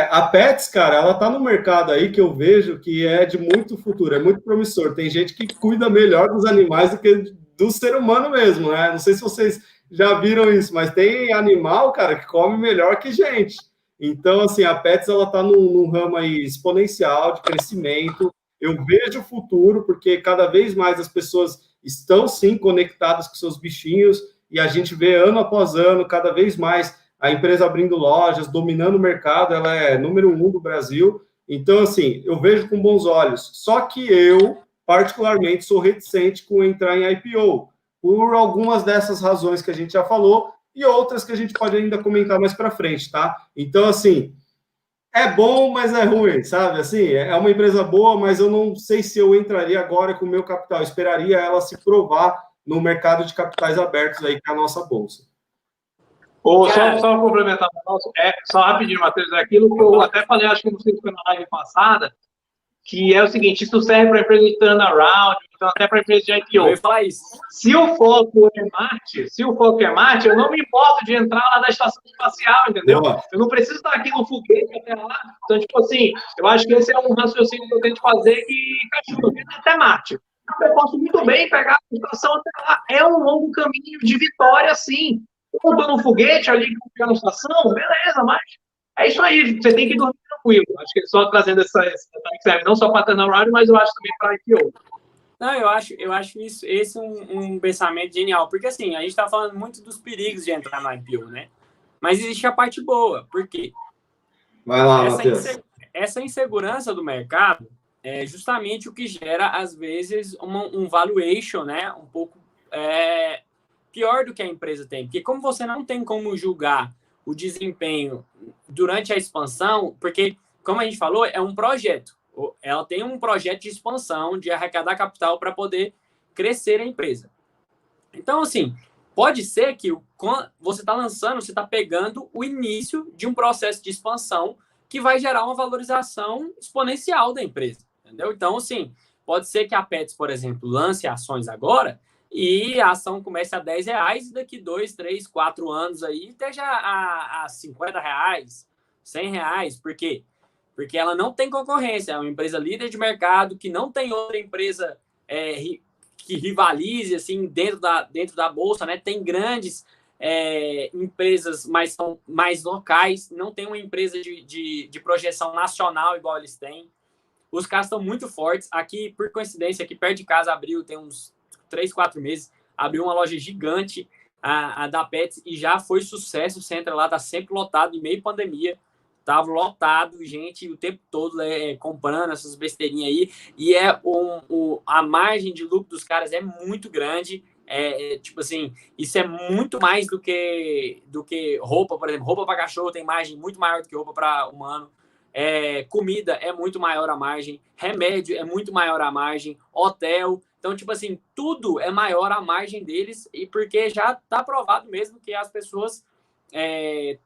A Pets, cara, ela tá no mercado aí que eu vejo que é de muito futuro, é muito promissor. Tem gente que cuida melhor dos animais do que do ser humano mesmo, né? Não sei se vocês já viram isso, mas tem animal, cara, que come melhor que gente. Então, assim, a Pets, ela tá num ramo aí exponencial de crescimento. Eu vejo o futuro, porque cada vez mais as pessoas estão, sim, conectadas com seus bichinhos, e a gente vê ano após ano, cada vez mais a empresa abrindo lojas, dominando o mercado, ela é número 1 do Brasil. Então, assim, eu vejo com bons olhos. Só que eu, particularmente, sou reticente com entrar em IPO, por algumas dessas razões que a gente já falou, e outras que a gente pode ainda comentar mais para frente, tá? Então, assim, é bom, mas é ruim, sabe? Assim, é uma empresa boa, mas eu não sei se eu entraria agora com o meu capital. Eu esperaria ela se provar no mercado de capitais abertos aí, que é a nossa bolsa. Só complementar, só rapidinho, Matheus, é aquilo que eu até falei, acho que não sei se foi na live passada, que é o seguinte, isso serve para empresa de turnaround, então até para empresa de IPO. Eu ia falar isso. Se o foco é Marte, eu não me importo de entrar lá na estação espacial, entendeu? Boa. Eu não preciso estar aqui no foguete até lá. Então, tipo assim, eu acho que esse é um raciocínio que eu tento fazer que cachorro até Marte. Eu posso muito bem pegar a estação até lá. É um longo caminho de vitória, sim. Eu estou no foguete ali, ficar na estação, beleza, mas é isso aí, você tem que dormir tranquilo. Acho que só trazendo essa que serve não só para turnaround, mas eu acho também para IPO. Não, eu acho isso, esse um pensamento genial, porque assim, a gente está falando muito dos perigos de entrar no IPO, né? Mas existe a parte boa, por quê? Vai lá, Matheus. Essa insegurança do mercado é justamente o que gera, às vezes, um valuation, né? Um pouco pior do que a empresa tem. Porque como você não tem como julgar o desempenho durante a expansão, porque, como a gente falou, é um projeto. Ela tem um projeto de expansão, de arrecadar capital para poder crescer a empresa. Então, assim, pode ser que você está lançando, você está pegando o início de um processo de expansão que vai gerar uma valorização exponencial da empresa, entendeu? Então, assim, pode ser que a Pets, por exemplo, lance ações agora e a ação comece a R$10 e daqui 2, 3, 4 anos aí esteja a R$50, R$100. Por quê? Porque ela não tem concorrência, é uma empresa líder de mercado que não tem outra empresa que rivalize assim dentro da bolsa, né? Tem grandes empresas, mas são mais locais, não tem uma empresa de projeção nacional igual eles têm. Os caras estão muito fortes. Aqui, por coincidência, aqui perto de casa abriu, tem uns 3, 4 meses, abriu uma loja gigante, a da Pets, e já foi sucesso. Você entra lá, tá sempre lotado, em meio pandemia. Tava lotado, gente, o tempo todo comprando essas besteirinhas aí. E a margem de lucro dos caras é muito grande. Tipo assim, isso é muito mais do que roupa, por exemplo. Roupa para cachorro tem margem muito maior do que roupa para humano. Comida é muito maior a margem. Remédio é muito maior a margem. Hotel. Então, tipo assim, tudo é maior a margem deles. E porque já está provado mesmo que as pessoas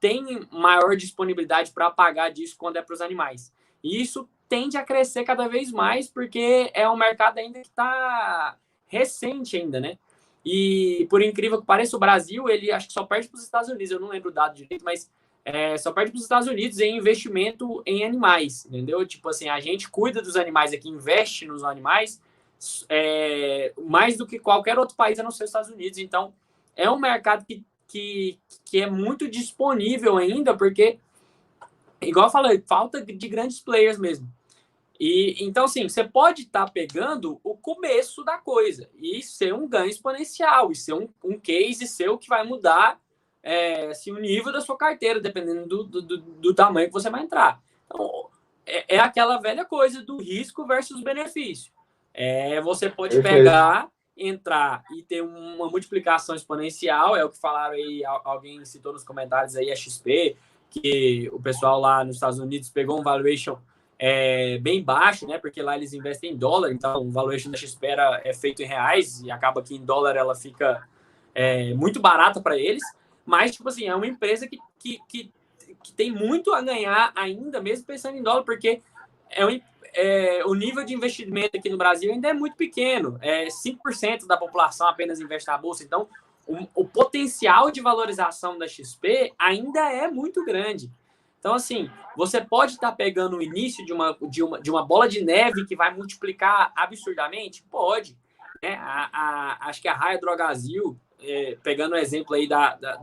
tem maior disponibilidade para pagar disso quando é para os animais. E isso tende a crescer cada vez mais, porque é um mercado ainda que está recente ainda, né? E, por incrível que pareça, o Brasil, ele acho que só perde para os Estados Unidos, eu não lembro o dado direito, mas só perde para os Estados Unidos em investimento em animais, entendeu? Tipo assim, a gente cuida dos animais aqui, investe nos animais, mais do que qualquer outro país a não ser os Estados Unidos. Então, é um mercado que é muito disponível ainda, porque, igual eu falei, falta de grandes players mesmo. E então, assim, você pode estar pegando o começo da coisa e ser um ganho exponencial, e ser um case seu que vai mudar assim, o nível da sua carteira, dependendo do tamanho que você vai entrar. Então, é aquela velha coisa do risco versus benefício. Você pode pegar, entrar e ter uma multiplicação exponencial, é o que falaram aí, alguém citou nos comentários aí, a XP, que o pessoal lá nos Estados Unidos pegou um valuation bem baixo, né? Porque lá eles investem em dólar, então o valuation da XP é feito em reais e acaba que em dólar ela fica muito barata para eles, mas, tipo assim, é uma empresa que tem muito a ganhar ainda, mesmo pensando em dólar, porque o nível de investimento aqui no Brasil ainda é muito pequeno. 5% da população apenas investe na Bolsa. Então, o potencial de valorização da XP ainda é muito grande. Então, assim, você pode estar pegando o início de uma bola de neve que vai multiplicar absurdamente? Pode. Né? Acho que a Raia Drogasil, pegando o exemplo aí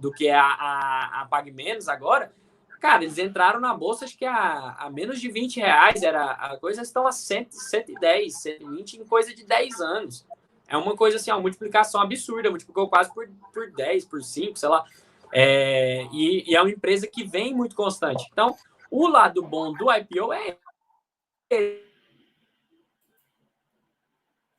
do que é a PagMenos agora, cara, eles entraram na bolsa, acho que a menos de R$20, a coisa estão a 100, 110, 120 em coisa de 10 anos. É uma coisa assim, uma multiplicação absurda, multiplicou quase por 10, por 5, sei lá. E é uma empresa que vem muito constante. Então, o lado bom do IPO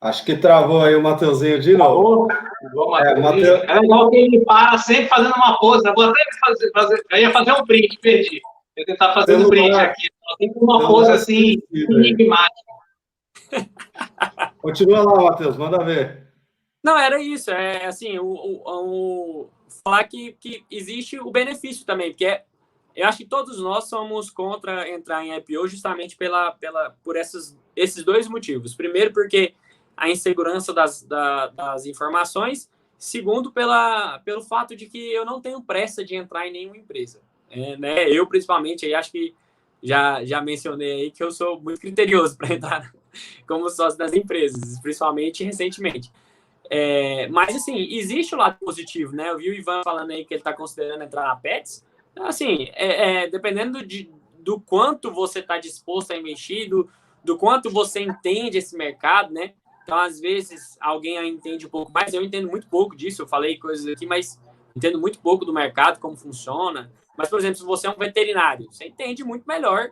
Acho que travou aí o Matheusinho de novo. Mateus. É igual que ele para sempre fazendo uma pose. Eu vou até fazer. Eu ia fazer um print, perdi. Eu ia tentar fazer um print aqui. Tem uma pose assim, enigmática. Continua lá, Matheus, manda ver. Não, era isso. Assim, falar que existe o benefício também, porque eu acho que todos nós somos contra entrar em IPO justamente por esses dois motivos. Primeiro, porque a insegurança das informações. Segundo, pelo fato de que eu não tenho pressa de entrar em nenhuma empresa. Né? Eu, principalmente, aí acho que já mencionei aí que eu sou muito criterioso para entrar como sócio das empresas, principalmente recentemente. Mas, assim, existe o lado positivo, né? Eu vi o Ivan falando aí que ele está considerando entrar na Pets. Assim, dependendo do quanto você está disposto a investir, do quanto você entende esse mercado, né? Então, às vezes, alguém entende um pouco mais. Eu entendo muito pouco disso. Eu falei coisas aqui, mas entendo muito pouco do mercado, como funciona. Mas, por exemplo, se você é um veterinário, você entende muito melhor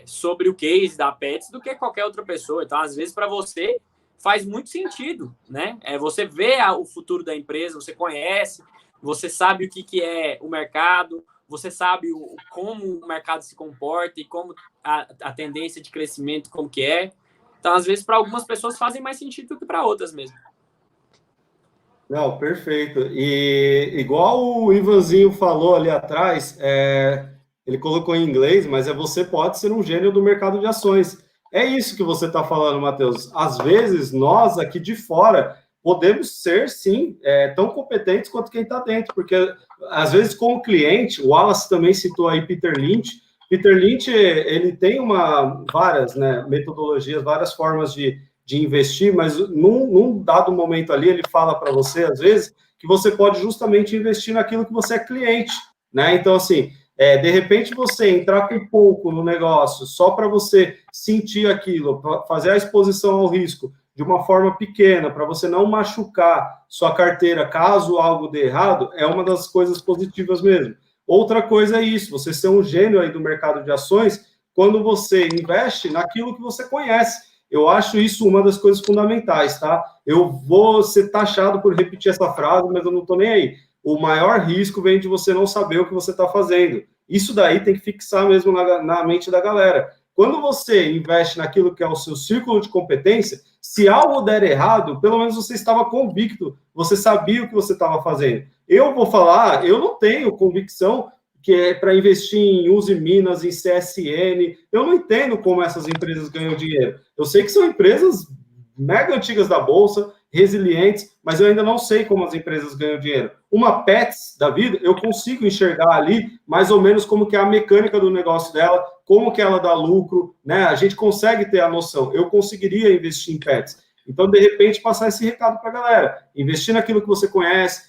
sobre o case da Pets do que qualquer outra pessoa. Então, às vezes, para você, faz muito sentido, né? Você vê o futuro da empresa, você conhece, você sabe o que é o mercado, você sabe como o mercado se comporta e como a tendência de crescimento, como que é. Então, às vezes, para algumas pessoas fazem mais sentido do que para outras mesmo. Não, perfeito. E igual o Ivanzinho falou ali atrás, ele colocou em inglês, mas você pode ser um gênio do mercado de ações. É isso que você está falando, Matheus. Às vezes, nós aqui de fora podemos ser, sim, tão competentes quanto quem está dentro, porque às vezes, como cliente, o Wallace também citou aí Peter Lynch. Peter Lynch, ele tem várias, né, metodologias, várias formas de investir, mas num dado momento ali, ele fala para você, às vezes, que você pode justamente investir naquilo que você é cliente, né? Então, assim, de repente você entrar com pouco no negócio só para você sentir aquilo, fazer a exposição ao risco de uma forma pequena, para você não machucar sua carteira caso algo dê errado, é uma das coisas positivas mesmo. Outra coisa é isso, você ser um gênio aí do mercado de ações, quando você investe naquilo que você conhece. Eu acho isso uma das coisas fundamentais, tá? Eu vou ser taxado por repetir essa frase, mas eu não estou nem aí. O maior risco vem de você não saber o que você está fazendo. Isso daí tem que fixar mesmo na mente da galera. Quando você investe naquilo que é o seu círculo de competência, se algo der errado, pelo menos você estava convicto, você sabia o que você estava fazendo. Eu vou falar, eu não tenho convicção que é para investir em Uzi Minas, em CSN. Eu não entendo como essas empresas ganham dinheiro. Eu sei que são empresas mega antigas da Bolsa, resilientes, mas eu ainda não sei como as empresas ganham dinheiro. Uma Pets da vida, eu consigo enxergar ali mais ou menos como que é a mecânica do negócio dela, como que ela dá lucro, né? A gente consegue ter a noção. Eu conseguiria investir em Pets. Então, de repente, passar esse recado para a galera. Investir naquilo que você conhece,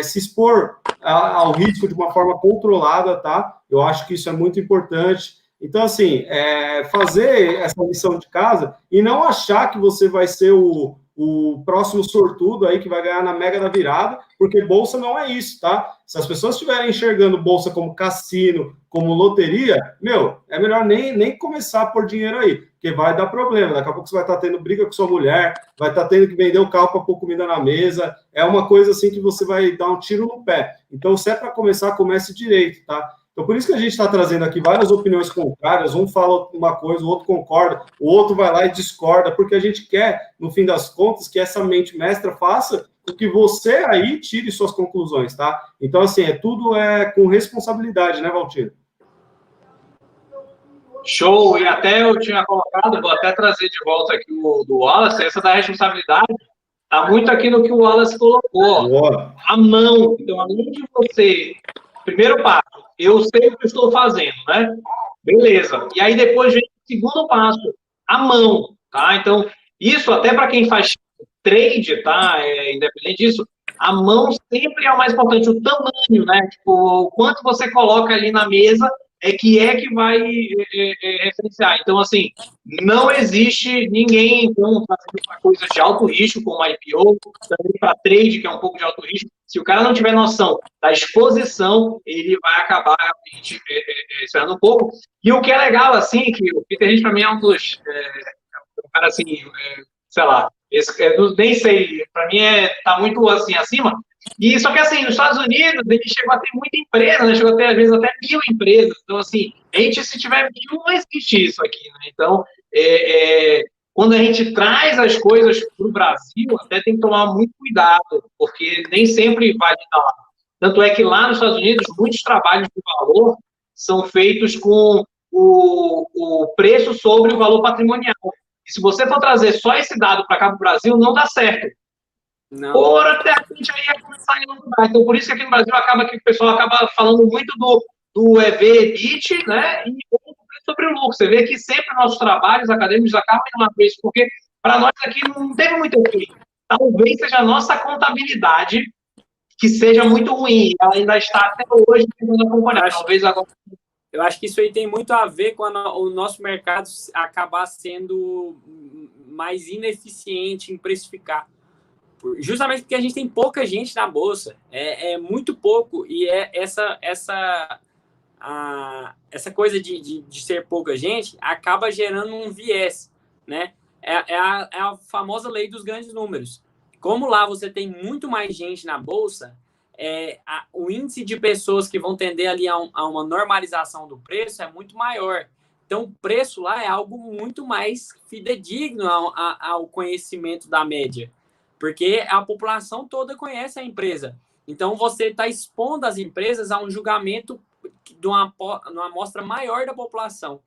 se expor ao risco de uma forma controlada, tá? Eu acho que isso é muito importante. Então, assim, fazer essa lição de casa e não achar que você vai ser o próximo sortudo aí que vai ganhar na mega da virada, porque bolsa não é isso, tá? Se as pessoas estiverem enxergando bolsa como cassino, como loteria, é melhor nem começar a pôr dinheiro aí, porque vai dar problema. Daqui a pouco você vai estar tendo briga com sua mulher, vai estar tendo que vender o carro para pôr comida na mesa. É uma coisa assim que você vai dar um tiro no pé. Então, se é para começar, comece direito, tá? Então, por isso que a gente está trazendo aqui várias opiniões contrárias, um fala uma coisa, o outro concorda, o outro vai lá e discorda, porque a gente quer, no fim das contas, que essa mente mestra faça com que você aí tire suas conclusões, tá? Então, assim, tudo com responsabilidade, né, Valtinho? Show! E até eu tinha colocado, vou até trazer de volta aqui o do Wallace, essa da responsabilidade, está muito aqui no que o Wallace colocou. Boa. A mão. Então, além de você... Primeiro passo, eu sei o que eu estou fazendo, né? Beleza. E aí depois vem o segundo passo, a mão, tá? Então, isso até para quem faz trade, tá? Independente disso, a mão sempre é o mais importante, o tamanho, né? Tipo, o quanto você coloca ali na mesa é que vai referenciar. Então, assim, não existe ninguém então, fazendo coisas de alto risco, como IPO, também para trade, que é um pouco de alto risco. Se o cara não tiver noção da exposição, ele vai acabar esperando um pouco. E o que é legal, assim, que o Peter Lynch, para mim, é um dos... um cara, assim, sei lá, nem sei, para mim tá muito, assim, acima. E só que, assim, nos Estados Unidos, ele chegou a ter muita empresa, né? Chegou a ter, às vezes, até 1000 empresas. Então, assim, se tiver 1000, não existe isso aqui, né? Então, quando a gente traz as coisas para o Brasil, até tem que tomar muito cuidado, porque nem sempre vai estar lá. Tanto é que lá nos Estados Unidos, muitos trabalhos de valor são feitos com o preço sobre o valor patrimonial. E se você for trazer só esse dado para cá para o Brasil, não dá certo. Não. Ou até a gente aí ia começar a mudar. Então, por isso que aqui no Brasil acaba que o pessoal acaba falando muito do EV/EBIT, né? E sobre o lucro. Você vê que sempre nossos trabalhos acadêmicos acabam indo lá para isso, porque para nós aqui não teve muito efeito. Talvez seja a nossa contabilidade que seja muito ruim. Ela ainda está até hoje tentando acompanhar. Talvez agora. Eu acho que isso aí tem muito a ver com o nosso mercado acabar sendo mais ineficiente em precificar. Justamente porque a gente tem pouca gente na bolsa. É muito pouco. E essa coisa de ser pouca gente acaba gerando um viés, né? É a famosa lei dos grandes números. Como lá você tem muito mais gente na bolsa, o índice de pessoas que vão tender ali a uma normalização do preço é muito maior. Então, o preço lá é algo muito mais fidedigno ao conhecimento da média, porque a população toda conhece a empresa. Então, você está expondo as empresas a um julgamento de uma amostra maior da população.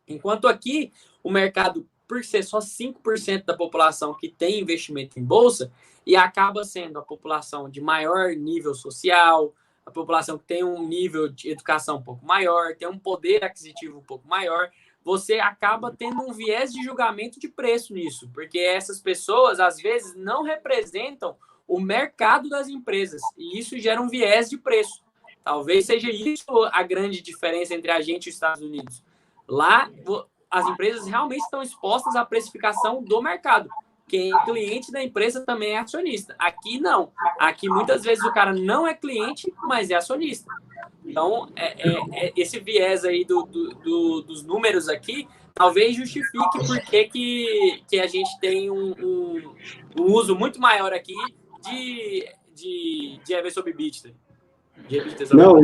Enquanto aqui, o mercado, por ser só 5% da população que tem investimento em bolsa, e acaba sendo a população de maior nível social, a população que tem um nível de educação um pouco maior, tem um poder aquisitivo um pouco maior, você acaba tendo um viés de julgamento de preço nisso, porque essas pessoas, às vezes, não representam o mercado das empresas, e isso gera um viés de preço. Talvez seja isso a grande diferença entre a gente e os Estados Unidos. Lá, as empresas realmente estão expostas à precificação do mercado. Quem é cliente da empresa também é acionista. Aqui, não. Aqui, muitas vezes, o cara não é cliente, mas é acionista. Então, esse viés aí dos números aqui, talvez justifique por que a gente tem um uso muito maior aqui de EV sobre EBITDA. Não,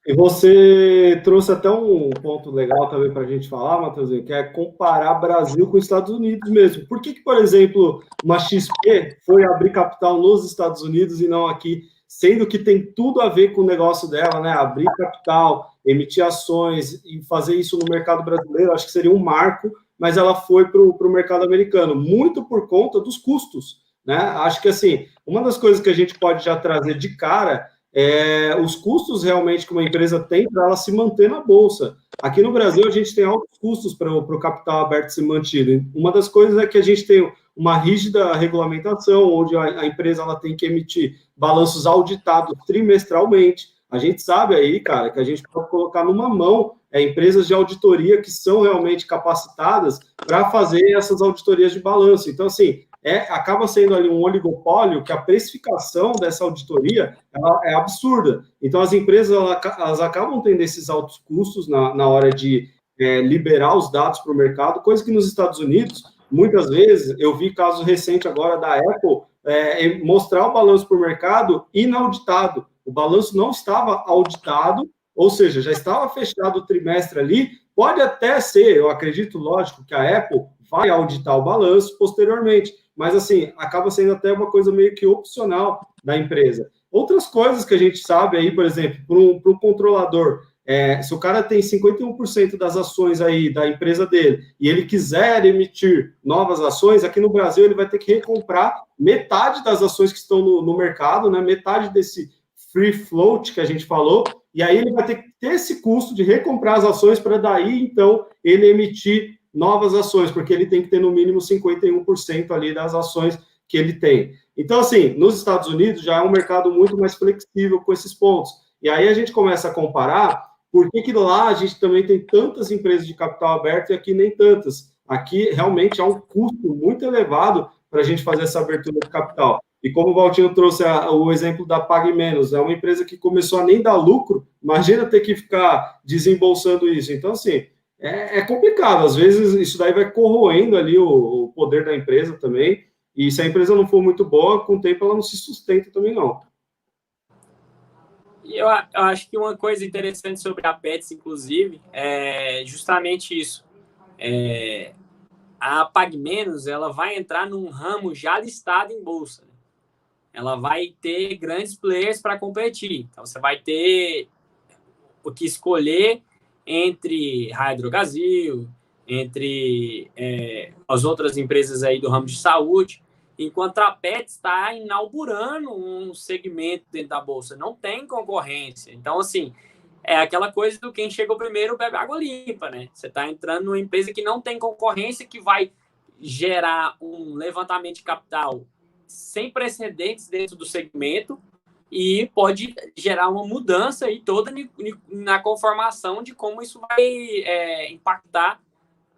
e você trouxe até um ponto legal também para a gente falar, Matheusinho, que é comparar Brasil com os Estados Unidos mesmo. Por que, por exemplo, uma XP foi abrir capital nos Estados Unidos e não aqui, sendo que tem tudo a ver com o negócio dela, né? Abrir capital, emitir ações e fazer isso no mercado brasileiro, acho que seria um marco, mas ela foi para o mercado americano, muito por conta dos custos, né? Acho que, assim, uma das coisas que a gente pode já trazer de cara os custos realmente que uma empresa tem para ela se manter na bolsa. Aqui no Brasil, a gente tem altos custos para o capital aberto se mantido. Uma das coisas é que a gente tem uma rígida regulamentação, onde a empresa ela tem que emitir balanços auditados trimestralmente. A gente sabe aí, cara, que a gente pode colocar numa mão empresas de auditoria que são realmente capacitadas para fazer essas auditorias de balanço. Então, assim, acaba sendo ali um oligopólio que a precificação dessa auditoria é absurda. Então, as empresas elas acabam tendo esses altos custos na hora de liberar os dados para o mercado, coisa que nos Estados Unidos, muitas vezes, eu vi caso recente agora da Apple mostrar o balanço para o mercado inauditado. O balanço não estava auditado, ou seja, já estava fechado o trimestre ali. Pode até ser, eu acredito, lógico, que a Apple vai auditar o balanço posteriormente, mas, assim, acaba sendo até uma coisa meio que opcional da empresa. Outras coisas que a gente sabe aí, por exemplo, para o controlador, se o cara tem 51% das ações aí da empresa dele e ele quiser emitir novas ações, aqui no Brasil ele vai ter que recomprar metade das ações que estão no mercado, né, metade desse free float que a gente falou, e aí ele vai ter que ter esse custo de recomprar as ações para daí, então, ele emitir novas ações, porque ele tem que ter no mínimo 51% ali das ações que ele tem. Então, assim, nos Estados Unidos já é um mercado muito mais flexível com esses pontos. E aí a gente começa a comparar por que lá a gente também tem tantas empresas de capital aberto e aqui nem tantas. Aqui realmente há um custo muito elevado para a gente fazer essa abertura de capital. E como o Valtinho trouxe o exemplo da Pague Menos, é uma empresa que começou a nem dar lucro, imagina ter que ficar desembolsando isso. Então, assim, é complicado, às vezes isso daí vai corroendo ali o poder da empresa também, e se a empresa não for muito boa, com o tempo ela não se sustenta também não. E eu acho que uma coisa interessante sobre a Petz, inclusive, é justamente isso. A PagMenos, ela vai entrar num ramo já listado em bolsa. ela vai ter grandes players para competir. Então, você vai ter o que escolher entre Raia Drogasil, entre as outras empresas aí do ramo de saúde, enquanto a Petz está inaugurando um segmento dentro da Bolsa. Não tem concorrência. Então, assim, é aquela coisa do quem chegou primeiro bebe água limpa, né? Você está entrando numa empresa que não tem concorrência, que vai gerar um levantamento de capital sem precedentes dentro do segmento e pode gerar uma mudança aí toda na conformação de como isso vai impactar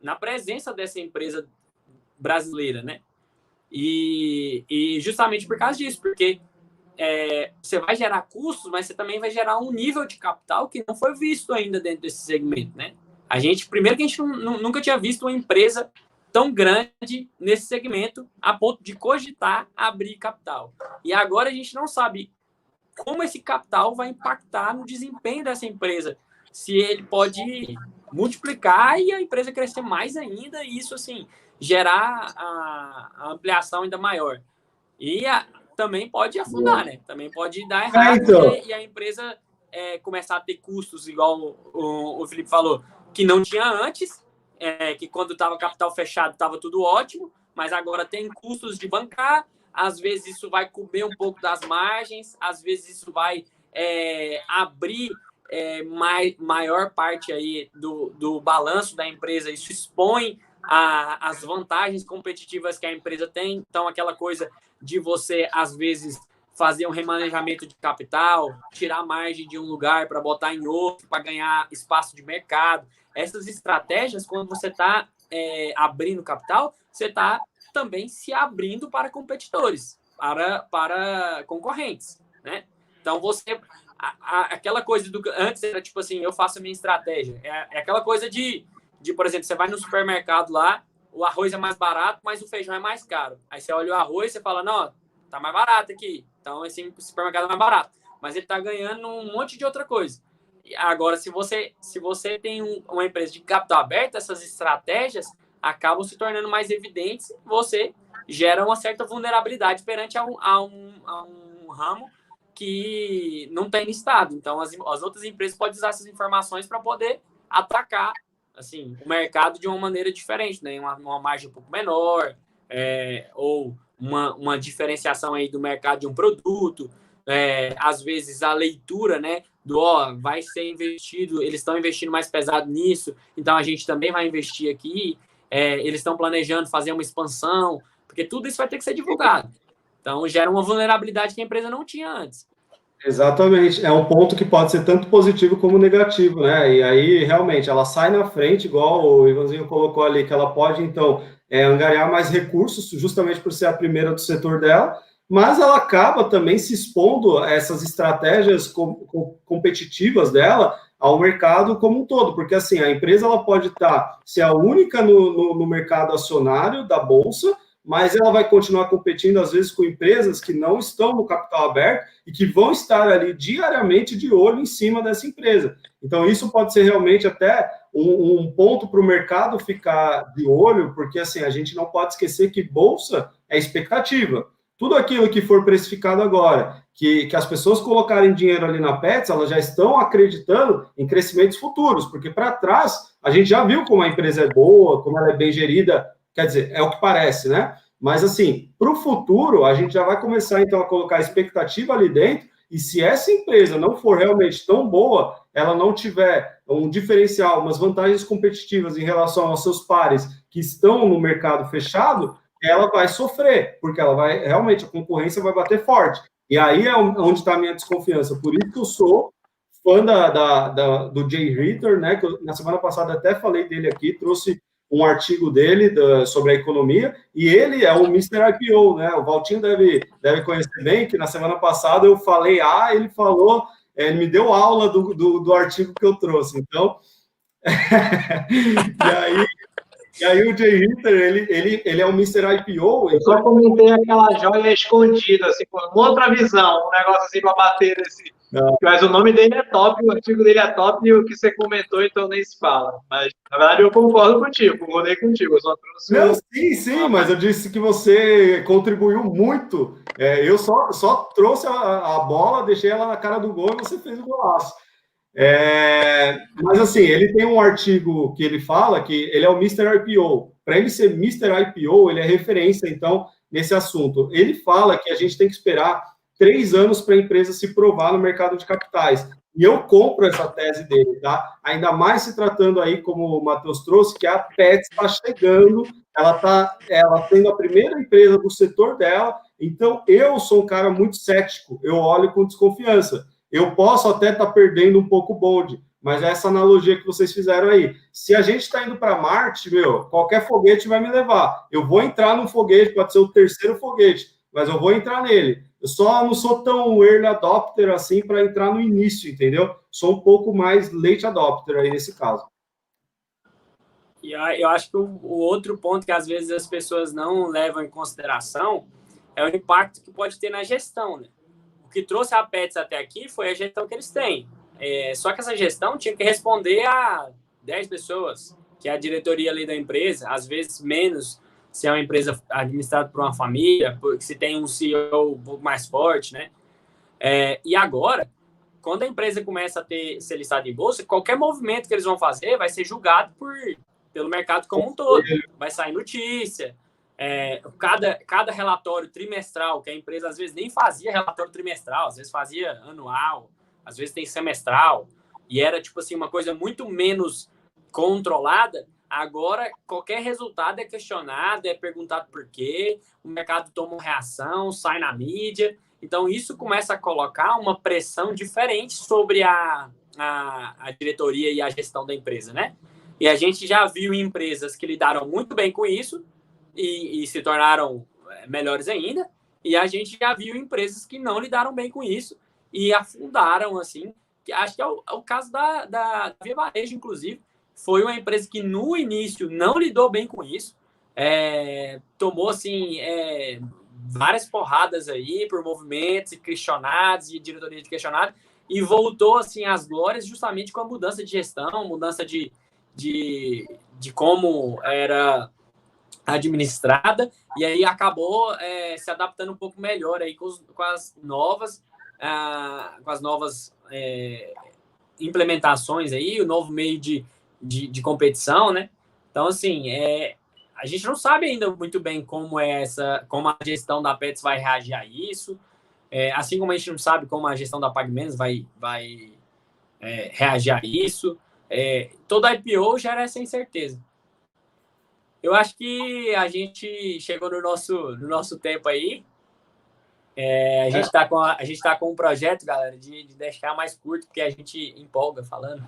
na presença dessa empresa brasileira, né? E justamente por causa disso, porque você vai gerar custos, mas você também vai gerar um nível de capital que não foi visto ainda dentro desse segmento, né? Primeiro que a gente nunca tinha visto uma empresa tão grande nesse segmento a ponto de cogitar abrir capital. E agora a gente não sabe como esse capital vai impactar no desempenho dessa empresa, se ele pode multiplicar e a empresa crescer mais ainda, e isso, assim, gerar a ampliação ainda maior. E também pode afundar, né? Também pode dar errado então. e a empresa começar a ter custos, igual o Felipe falou, que não tinha antes, que quando estava capital fechado estava tudo ótimo, mas agora tem custos de bancar, às vezes isso vai comer um pouco das margens, às vezes isso vai abrir maior parte aí do balanço da empresa, isso expõe as vantagens competitivas que a empresa tem. Então, aquela coisa de você, às vezes, fazer um remanejamento de capital, tirar margem de um lugar para botar em outro, para ganhar espaço de mercado. Essas estratégias, quando você está abrindo capital, você está também se abrindo para competidores, para concorrentes, né? Então, aquela coisa antes era tipo assim, eu faço a minha estratégia. É aquela coisa de, por exemplo, você vai no supermercado lá, o arroz é mais barato, mas o feijão é mais caro. Aí você olha o arroz e você fala, não, tá mais barato aqui. Então, esse supermercado é mais barato. Mas ele está ganhando um monte de outra coisa. Agora, se você tem uma empresa de capital aberto, essas estratégias acabam se tornando mais evidentes, você gera uma certa vulnerabilidade perante a um ramo que não tem listado. Então, as outras empresas podem usar essas informações para poder atacar assim, o mercado de uma maneira diferente, né? Uma margem um pouco menor, ou uma diferenciação aí do mercado de um produto. Às vezes a leitura, né, vai ser investido, eles estão investindo mais pesado nisso, então a gente também vai investir aqui, eles estão planejando fazer uma expansão, porque tudo isso vai ter que ser divulgado. Então gera uma vulnerabilidade que a empresa não tinha antes. Exatamente, é um ponto que pode ser tanto positivo como negativo, né? E aí, realmente, ela sai na frente, igual o Ivanzinho colocou ali, que ela pode, então, angariar mais recursos, justamente por ser a primeira do setor dela, mas ela acaba também se expondo a essas estratégias competitivas dela ao mercado como um todo, porque, assim, a empresa ela pode ser a única no mercado acionário da Bolsa, mas ela vai continuar competindo, às vezes, com empresas que não estão no capital aberto e que vão estar ali diariamente de olho em cima dessa empresa. Então, isso pode ser realmente até um ponto para o mercado ficar de olho, porque, assim, a gente não pode esquecer que bolsa é expectativa. Tudo aquilo que for precificado agora, que as pessoas colocarem dinheiro ali na Petz, elas já estão acreditando em crescimentos futuros, porque para trás, a gente já viu como a empresa é boa, como ela é bem gerida. Quer dizer, é o que parece, né? Mas, assim, para o futuro, a gente já vai começar, então, a colocar expectativa ali dentro, e se essa empresa não for realmente tão boa, ela não tiver um diferencial, umas vantagens competitivas em relação aos seus pares que estão no mercado fechado, ela vai sofrer, porque ela vai, realmente, a concorrência vai bater forte. E aí é onde está a minha desconfiança. Por isso que eu sou fã do Jay Ritter, né? Que na semana passada até falei dele aqui, trouxe um artigo dele sobre a economia, e ele é o Mr. IPO, né? O Valtinho deve conhecer bem, que na semana passada eu falei ele falou, ele me deu aula do artigo que eu trouxe. Então, e aí o Jay Ritter, ele é o Mr. IPO. Eu só comentei aquela joia escondida, assim, com outra visão, um negócio assim para bater Mas o nome dele é top, o artigo dele é top e o que você comentou, então nem se fala. Mas, na verdade, eu concordo contigo, concordei contigo. Eu só trouxe Não, sim, mas eu disse que você contribuiu muito. Eu só trouxe a bola, deixei ela na cara do gol e você fez o golaço. Mas assim, ele tem um artigo que ele fala que ele é o Mr. IPO. Para ele ser Mr. IPO, ele é referência, então, nesse assunto. Ele fala que a gente tem que esperar 3 anos para a empresa se provar no mercado de capitais. E eu compro essa tese dele, tá? Ainda mais se tratando aí, como o Matheus trouxe, que a Pets está chegando, ela tendo a primeira empresa do setor dela, então eu sou um cara muito cético, eu olho com desconfiança. Eu posso até estar perdendo um pouco o bonde, mas é essa analogia que vocês fizeram aí. Se a gente está indo para Marte, qualquer foguete vai me levar. Eu vou entrar num foguete, pode ser o terceiro foguete, mas eu vou entrar nele. Eu só não sou tão early adopter assim para entrar no início, entendeu? Sou um pouco mais late adopter aí nesse caso. E eu acho que o outro ponto que às vezes as pessoas não levam em consideração é o impacto que pode ter na gestão, né? O que trouxe a Pets até aqui foi a gestão que eles têm. Só que essa gestão tinha que responder a 10 pessoas, que é a diretoria ali da empresa, às vezes menos, se é uma empresa administrada por uma família, se tem um CEO um pouco mais forte, né? E agora, quando a empresa começa a ser listada em bolsa, qualquer movimento que eles vão fazer vai ser julgado pelo mercado como um todo. Vai sair notícia. Cada relatório trimestral, que a empresa às vezes nem fazia relatório trimestral, às vezes fazia anual, às vezes tem semestral, e era tipo assim, uma coisa muito menos controlada. Agora, qualquer resultado é questionado, é perguntado por quê, o mercado toma uma reação, sai na mídia. Então, isso começa a colocar uma pressão diferente sobre a diretoria e a gestão da empresa, né? E a gente já viu empresas que lidaram muito bem com isso e se tornaram melhores ainda, e a gente já viu empresas que não lidaram bem com isso e afundaram, assim. Acho que é o caso da Via Varejo, inclusive. Foi uma empresa que no início não lidou bem com isso, tomou, assim, várias porradas aí por movimentos e questionados e diretoria de questionado, e voltou, assim, às glórias justamente com a mudança de gestão, mudança de como era administrada, e aí acabou se adaptando um pouco melhor aí com as novas implementações aí, o novo meio de competição, né? Então, assim, a gente não sabe ainda muito bem como a gestão da Pets vai reagir a isso, assim como a gente não sabe como a gestão da PagMenos vai reagir a isso. Toda IPO gera essa incerteza. Eu acho que a gente chegou no nosso tempo aí. A gente tá com um projeto, galera, de deixar mais curto, porque a gente empolga falando.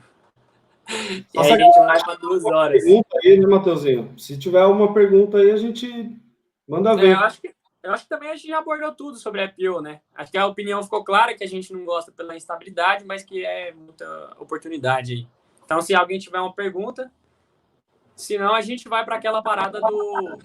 E aí a gente vai para 2 horas. Pergunta aí, né, Matheusinho? Se tiver uma pergunta aí, a gente manda ver. Eu acho que também a gente já abordou tudo sobre a IPO, né? Acho que a opinião ficou clara, que a gente não gosta pela instabilidade, mas que é muita oportunidade aí. Então, se alguém tiver uma pergunta, senão a gente vai para aquela parada do...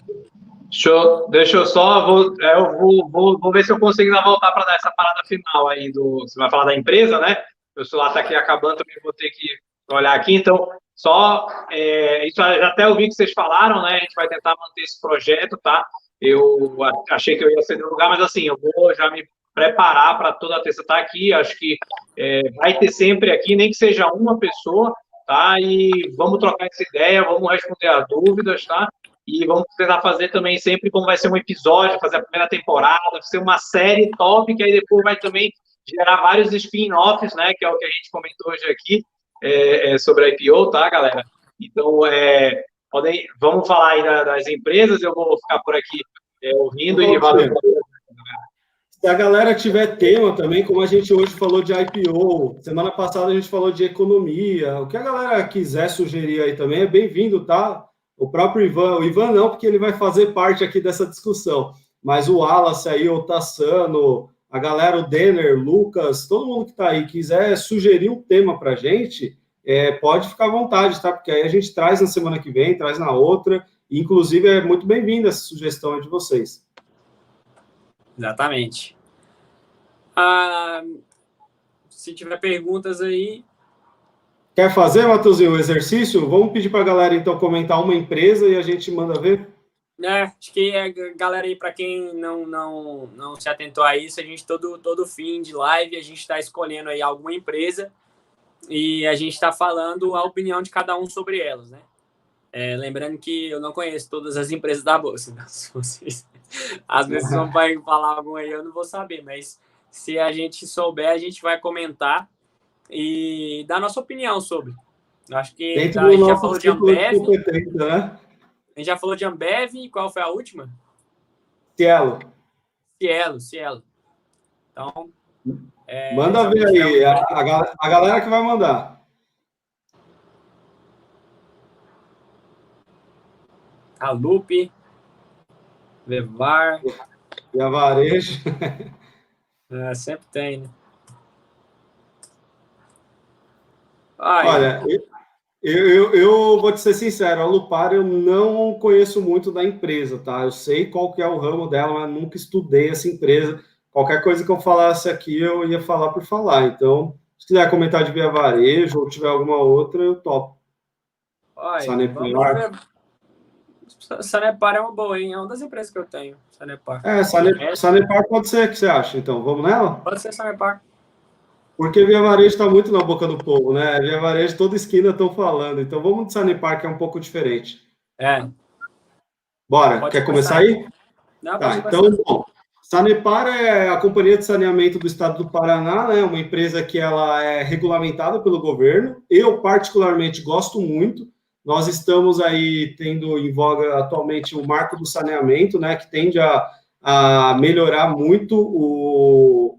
Deixa eu só, vou ver se eu consigo ainda voltar para dar essa parada final aí você vai falar da empresa, né? Meu celular está aqui acabando, também vou ter que olhar aqui, então, isso já até ouvi que vocês falaram, né? A gente vai tentar manter esse projeto, tá? Eu achei que eu ia ceder o lugar, mas assim, eu vou já me preparar para toda a terça estar aqui, acho que vai ter sempre aqui, nem que seja uma pessoa, tá? E vamos trocar essa ideia, vamos responder as dúvidas, tá? E vamos tentar fazer também sempre como vai ser um episódio, fazer a primeira temporada, vai ser uma série top, que aí depois vai também gerar vários spin-offs, né? Que é o que a gente comentou hoje aqui, sobre a IPO, tá, galera? Então, vamos falar aí das empresas, eu vou ficar por aqui ouvindo e valeu. Se a galera tiver tema também, como a gente hoje falou de IPO, semana passada a gente falou de economia, o que a galera quiser sugerir aí também é bem-vindo, tá? O próprio Ivan, o Ivan não, porque ele vai fazer parte aqui dessa discussão, mas o Wallace aí, o Tassano, a galera, o Denner, Lucas, todo mundo que está aí, quiser sugerir um tema para a gente, pode ficar à vontade, tá? Porque aí a gente traz na semana que vem, traz na outra, e inclusive é muito bem-vinda essa sugestão de vocês. Exatamente. se tiver perguntas aí... Quer fazer, Matheusinho, o exercício? Vamos pedir para a galera, então, comentar uma empresa e a gente manda ver? Acho que, galera aí, para quem não se atentou a isso, a gente, todo fim de live, a gente está escolhendo aí alguma empresa e a gente está falando a opinião de cada um sobre elas, né? Lembrando que eu não conheço todas as empresas da Bolsa, então, se vocês às vezes vão falar alguma aí, eu não vou saber, mas se a gente souber, a gente vai comentar e dar nossa opinião sobre. Eu acho que Dentro a do gente já nosso falou de círculo de Ambev, competência, né? a gente já falou de Ambev, qual foi a última? Cielo. Cielo. Então, manda ver aí, é a galera que vai mandar. A Lupe, Vevar. E a Varejo. Sempre tem, né? Olha, eu vou te ser sincero, a Lupar eu não conheço muito da empresa, tá? Eu sei qual que é o ramo dela, mas nunca estudei essa empresa. Qualquer coisa que eu falasse aqui, eu ia falar por falar. Então, se quiser comentar de Via Varejo ou tiver alguma outra, eu topo. Sanepar. Sanepar é uma boa, hein? É uma das empresas que eu tenho, Sanepar. Sanepar pode ser, o que você acha? Então, vamos nela? Pode ser Sanepar. Porque Via Varejo está muito na boca do povo, né? Via Varejo, toda esquina estão falando. Então, vamos de Sanepar, que é um pouco diferente. Bora, quer começar aí? Não, tá, então, bom. Sanepar é a Companhia de Saneamento do Estado do Paraná, né? Uma empresa que ela é regulamentada pelo governo. Eu, particularmente, gosto muito. Nós estamos aí tendo em voga atualmente o marco do saneamento, né? Que tende a melhorar muito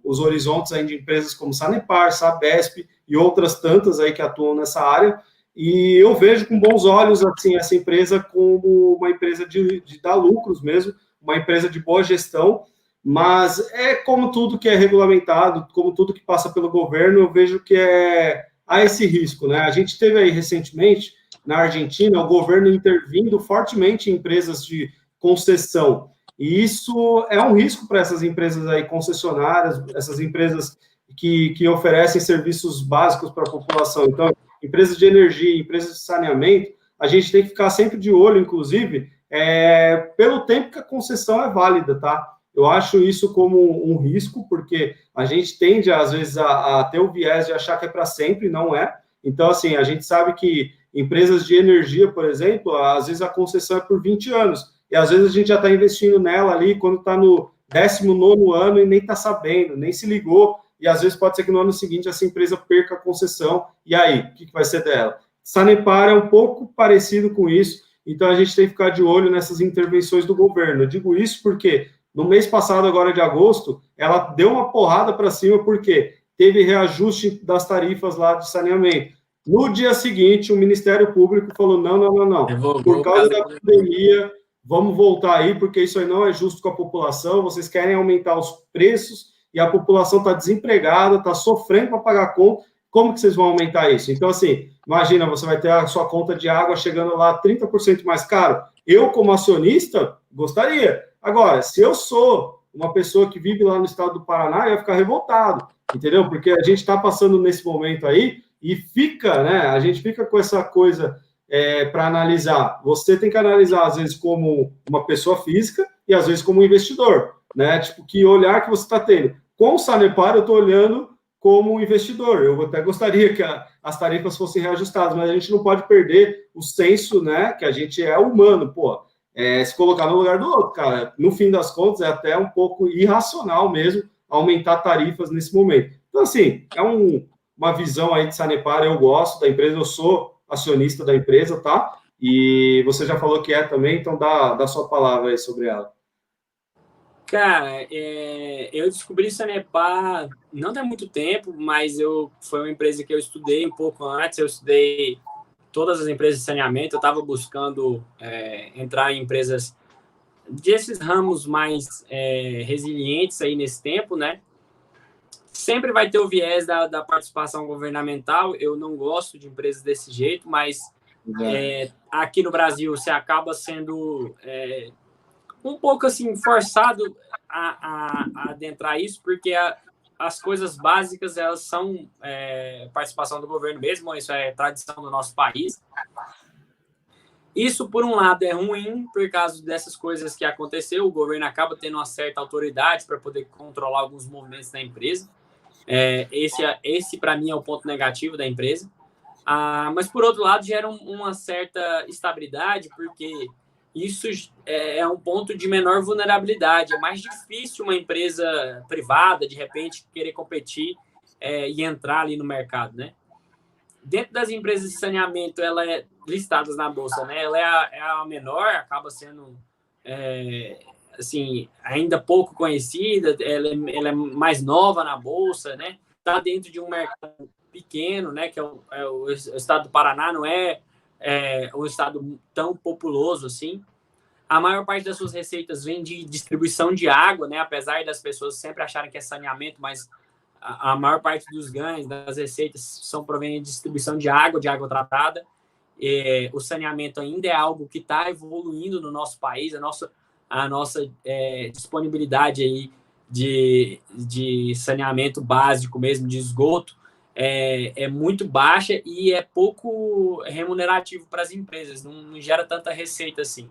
os horizontes aí de empresas como Sanepar, Sabesp e outras tantas aí que atuam nessa área. E eu vejo com bons olhos assim essa empresa como uma empresa de dar lucros mesmo, uma empresa de boa gestão, mas é como tudo que é regulamentado, como tudo que passa pelo governo, eu vejo que há esse risco, né? A gente teve aí recentemente, na Argentina, o governo intervindo fortemente em empresas de concessão, e isso é um risco para essas empresas aí concessionárias, essas empresas que oferecem serviços básicos para a população. Então, empresas de energia, empresas de saneamento, a gente tem que ficar sempre de olho, inclusive, pelo tempo que a concessão é válida, tá? Eu acho isso como um risco, porque a gente tende, às vezes, a ter o viés de achar que é para sempre, não é. Então, assim, a gente sabe que empresas de energia, por exemplo, às vezes a concessão é por 20 anos, e às vezes a gente já está investindo nela ali quando está no 19º ano e nem está sabendo, nem se ligou, e às vezes pode ser que no ano seguinte essa empresa perca a concessão, e aí, o que vai ser dela? Sanepar é um pouco parecido com isso, então a gente tem que ficar de olho nessas intervenções do governo. Eu digo isso porque no mês passado, agora de agosto, ela deu uma porrada para cima, porque teve reajuste das tarifas lá de saneamento. No dia seguinte, o Ministério Público falou, não. Por causa da pandemia, vamos voltar aí, porque isso aí não é justo com a população, vocês querem aumentar os preços e a população está desempregada, está sofrendo para pagar a conta, como que vocês vão aumentar isso? Então, assim, imagina, você vai ter a sua conta de água chegando lá 30% mais caro. Eu, como acionista, gostaria. Agora, se eu sou uma pessoa que vive lá no estado do Paraná, eu ia ficar revoltado, entendeu? Porque a gente está passando nesse momento aí e fica, né? A gente fica com essa coisa para analisar. Você tem que analisar, às vezes, como uma pessoa física e, às vezes, como um investidor, né? Tipo, que olhar que você está tendo. Com o Sanepar, eu estou olhando como investidor. Eu até gostaria que as tarifas fossem reajustadas, mas a gente não pode perder o senso, né? Que a gente é humano, pô. Se colocar no lugar do outro, cara. No fim das contas, é até um pouco irracional mesmo aumentar tarifas nesse momento. Então, assim, é uma visão aí de Sanepar, eu gosto da empresa, eu sou acionista da empresa, tá? E você já falou que também, então dá sua palavra aí sobre ela. Cara, eu descobri Sanepar não tem muito tempo, mas foi uma empresa que eu estudei um pouco antes, eu estudei todas as empresas de saneamento, eu estava buscando entrar em empresas desses ramos mais resilientes aí nesse tempo, né? Sempre vai ter o viés da participação governamental, eu não gosto de empresas desse jeito, mas aqui no Brasil você acaba sendo um pouco assim forçado a adentrar isso, porque as coisas básicas, elas são participação do governo mesmo, isso é tradição do nosso país. Isso, por um lado, é ruim, por causa dessas coisas que aconteceu, o governo acaba tendo uma certa autoridade para poder controlar alguns movimentos da empresa. Esse para mim, é o ponto negativo da empresa. Mas, por outro lado, gera uma certa estabilidade, porque isso é um ponto de menor vulnerabilidade. É mais difícil uma empresa privada, de repente, querer competir e entrar ali no mercado, né? Dentro das empresas de saneamento, ela é listadas na bolsa, né? Ela é a menor, acaba sendo assim, ainda pouco conhecida, ela é mais nova na bolsa, né? Está dentro de um mercado pequeno, né? Que é o estado do Paraná, não é um estado tão populoso assim. A maior parte das suas receitas vem de distribuição de água, né? Apesar das pessoas sempre acharem que é saneamento, mas a maior parte dos ganhos, das receitas, são provenientes de distribuição de água tratada. O saneamento ainda é algo que está evoluindo no nosso país, a nossa disponibilidade aí de saneamento básico mesmo, de esgoto, é muito baixa e é pouco remunerativo para as empresas, não gera tanta receita assim.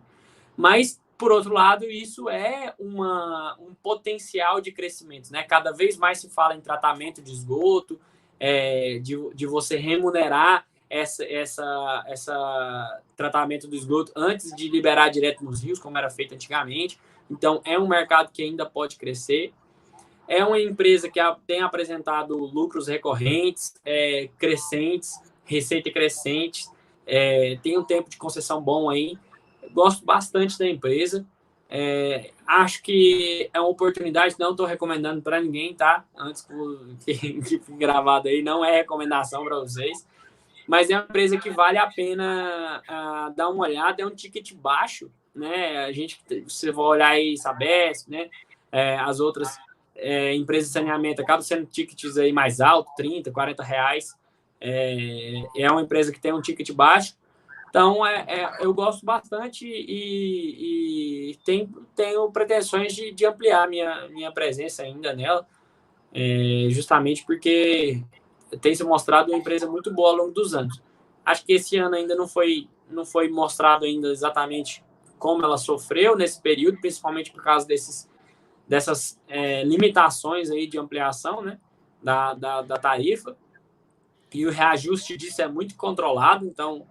Mas, por outro lado, isso é um potencial de crescimento, né? Cada vez mais se fala em tratamento de esgoto, de você remunerar essa tratamento do esgoto antes de liberar direto nos rios, como era feito antigamente. Então, é um mercado que ainda pode crescer. É uma empresa que tem apresentado lucros recorrentes, crescentes, receita crescente, tem um tempo de concessão bom aí. Gosto bastante da empresa. Acho que é uma oportunidade, não estou recomendando para ninguém, tá? Antes que fique gravado aí, não é recomendação para vocês. Mas é uma empresa que vale a pena dar uma olhada, é um ticket baixo, né? Você vai olhar aí Sabesp, né? As outras empresas de saneamento acabam sendo tickets aí mais altos, 30, 40 reais. É uma empresa que tem um ticket baixo. Então, eu gosto bastante e tenho pretensões de ampliar minha presença ainda nela, justamente porque tem se mostrado uma empresa muito boa ao longo dos anos. Acho que esse ano ainda não foi mostrado ainda exatamente como ela sofreu nesse período, principalmente por causa dessas limitações aí de ampliação, né, da tarifa, e o reajuste disso é muito controlado, então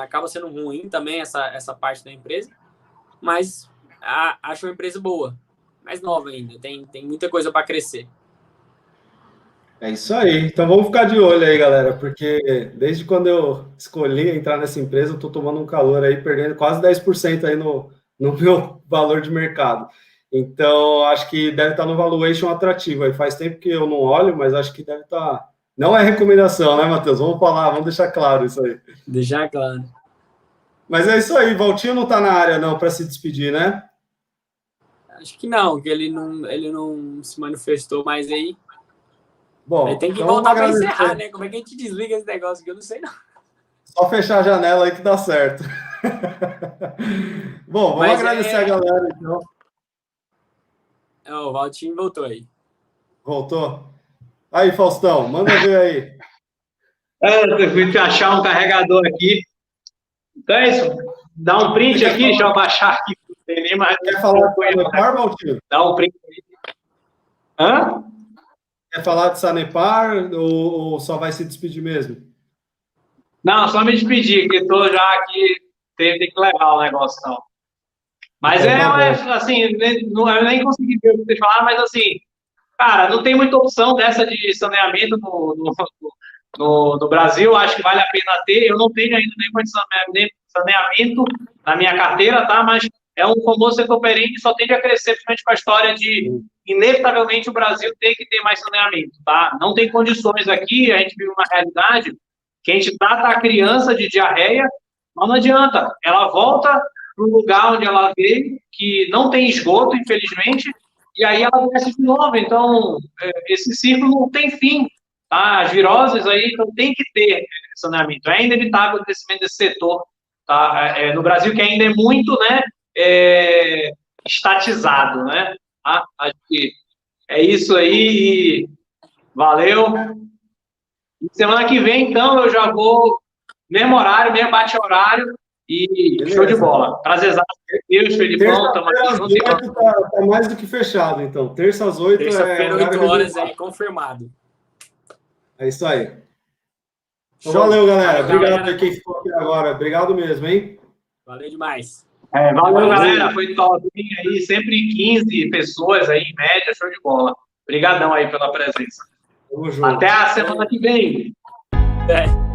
acaba sendo ruim também essa parte da empresa, mas acho uma empresa boa, mais nova ainda, tem muita coisa para crescer. É isso aí. Então vamos ficar de olho aí, galera, porque desde quando eu escolhi entrar nessa empresa, eu estou tomando um calor aí, perdendo quase 10% aí no meu valor de mercado. Então, acho que deve estar no valuation atrativo. Aí faz tempo que eu não olho, mas acho que deve estar. Não é recomendação, né, Matheus? Vamos falar, vamos deixar claro isso aí. Deixar claro. Mas é isso aí, Valtinho não está na área não para se despedir, né? Acho que não, que ele não se manifestou mais aí. Bom, ele tem que então voltar para encerrar, né? Como é que a gente desliga esse negócio que eu não sei não. Só fechar a janela aí que dá certo. Bom, vamos agradecer a galera, então. O Valtinho voltou aí. Voltou? Aí, Faustão, manda ver aí. Eu fui achar um carregador aqui. Então é isso. Dá um print aqui, deixa eu baixar aqui. Não tem nem mais. Quer falar de Sanepar, Valtinho? Dá um print aí. Hã? Quer falar de Sanepar ou só vai se despedir mesmo? Não, só me despedir, que estou já aqui, tem que levar o negócio, não. Mas assim, eu nem consegui ver o que vocês falaram, mas assim, cara, não tem muita opção dessa de saneamento no Brasil, acho que vale a pena ter. Eu não tenho ainda nem saneamento na minha carteira, tá? Mas é um famoso setor perene que só tende a crescer, principalmente com a história de, inevitavelmente, o Brasil tem que ter mais saneamento, tá? Não tem condições aqui, a gente vive uma realidade que a gente trata a criança de diarreia, mas não adianta. Ela volta para o lugar onde ela veio, que não tem esgoto, infelizmente, e aí ela desce de novo. Então, esse ciclo não tem fim. Tá? As viroses aí, então tem que ter saneamento. É inevitável o crescimento desse setor, tá? No Brasil, que ainda é muito, né, estatizado, né? Acho que É isso aí, e valeu. Semana que vem, então, eu já vou, mesmo horário, mesmo bate-horário, e Beleza. show de bola. Prazerzaço. Eu, Felipão, estamos aqui juntos. Tá mais do que fechado, então. Terça às 8 Terça-feira, 8 horas, aí, confirmado. É isso aí. Então, Show. valeu, galera. Obrigado galera. por quem ficou aqui agora. Obrigado mesmo, hein? Valeu demais. Valeu, galera. Foi top aí. Sempre 15 pessoas aí, em média. Show de bola. Obrigadão aí pela presença. Tamo junto. Até a semana que vem. É.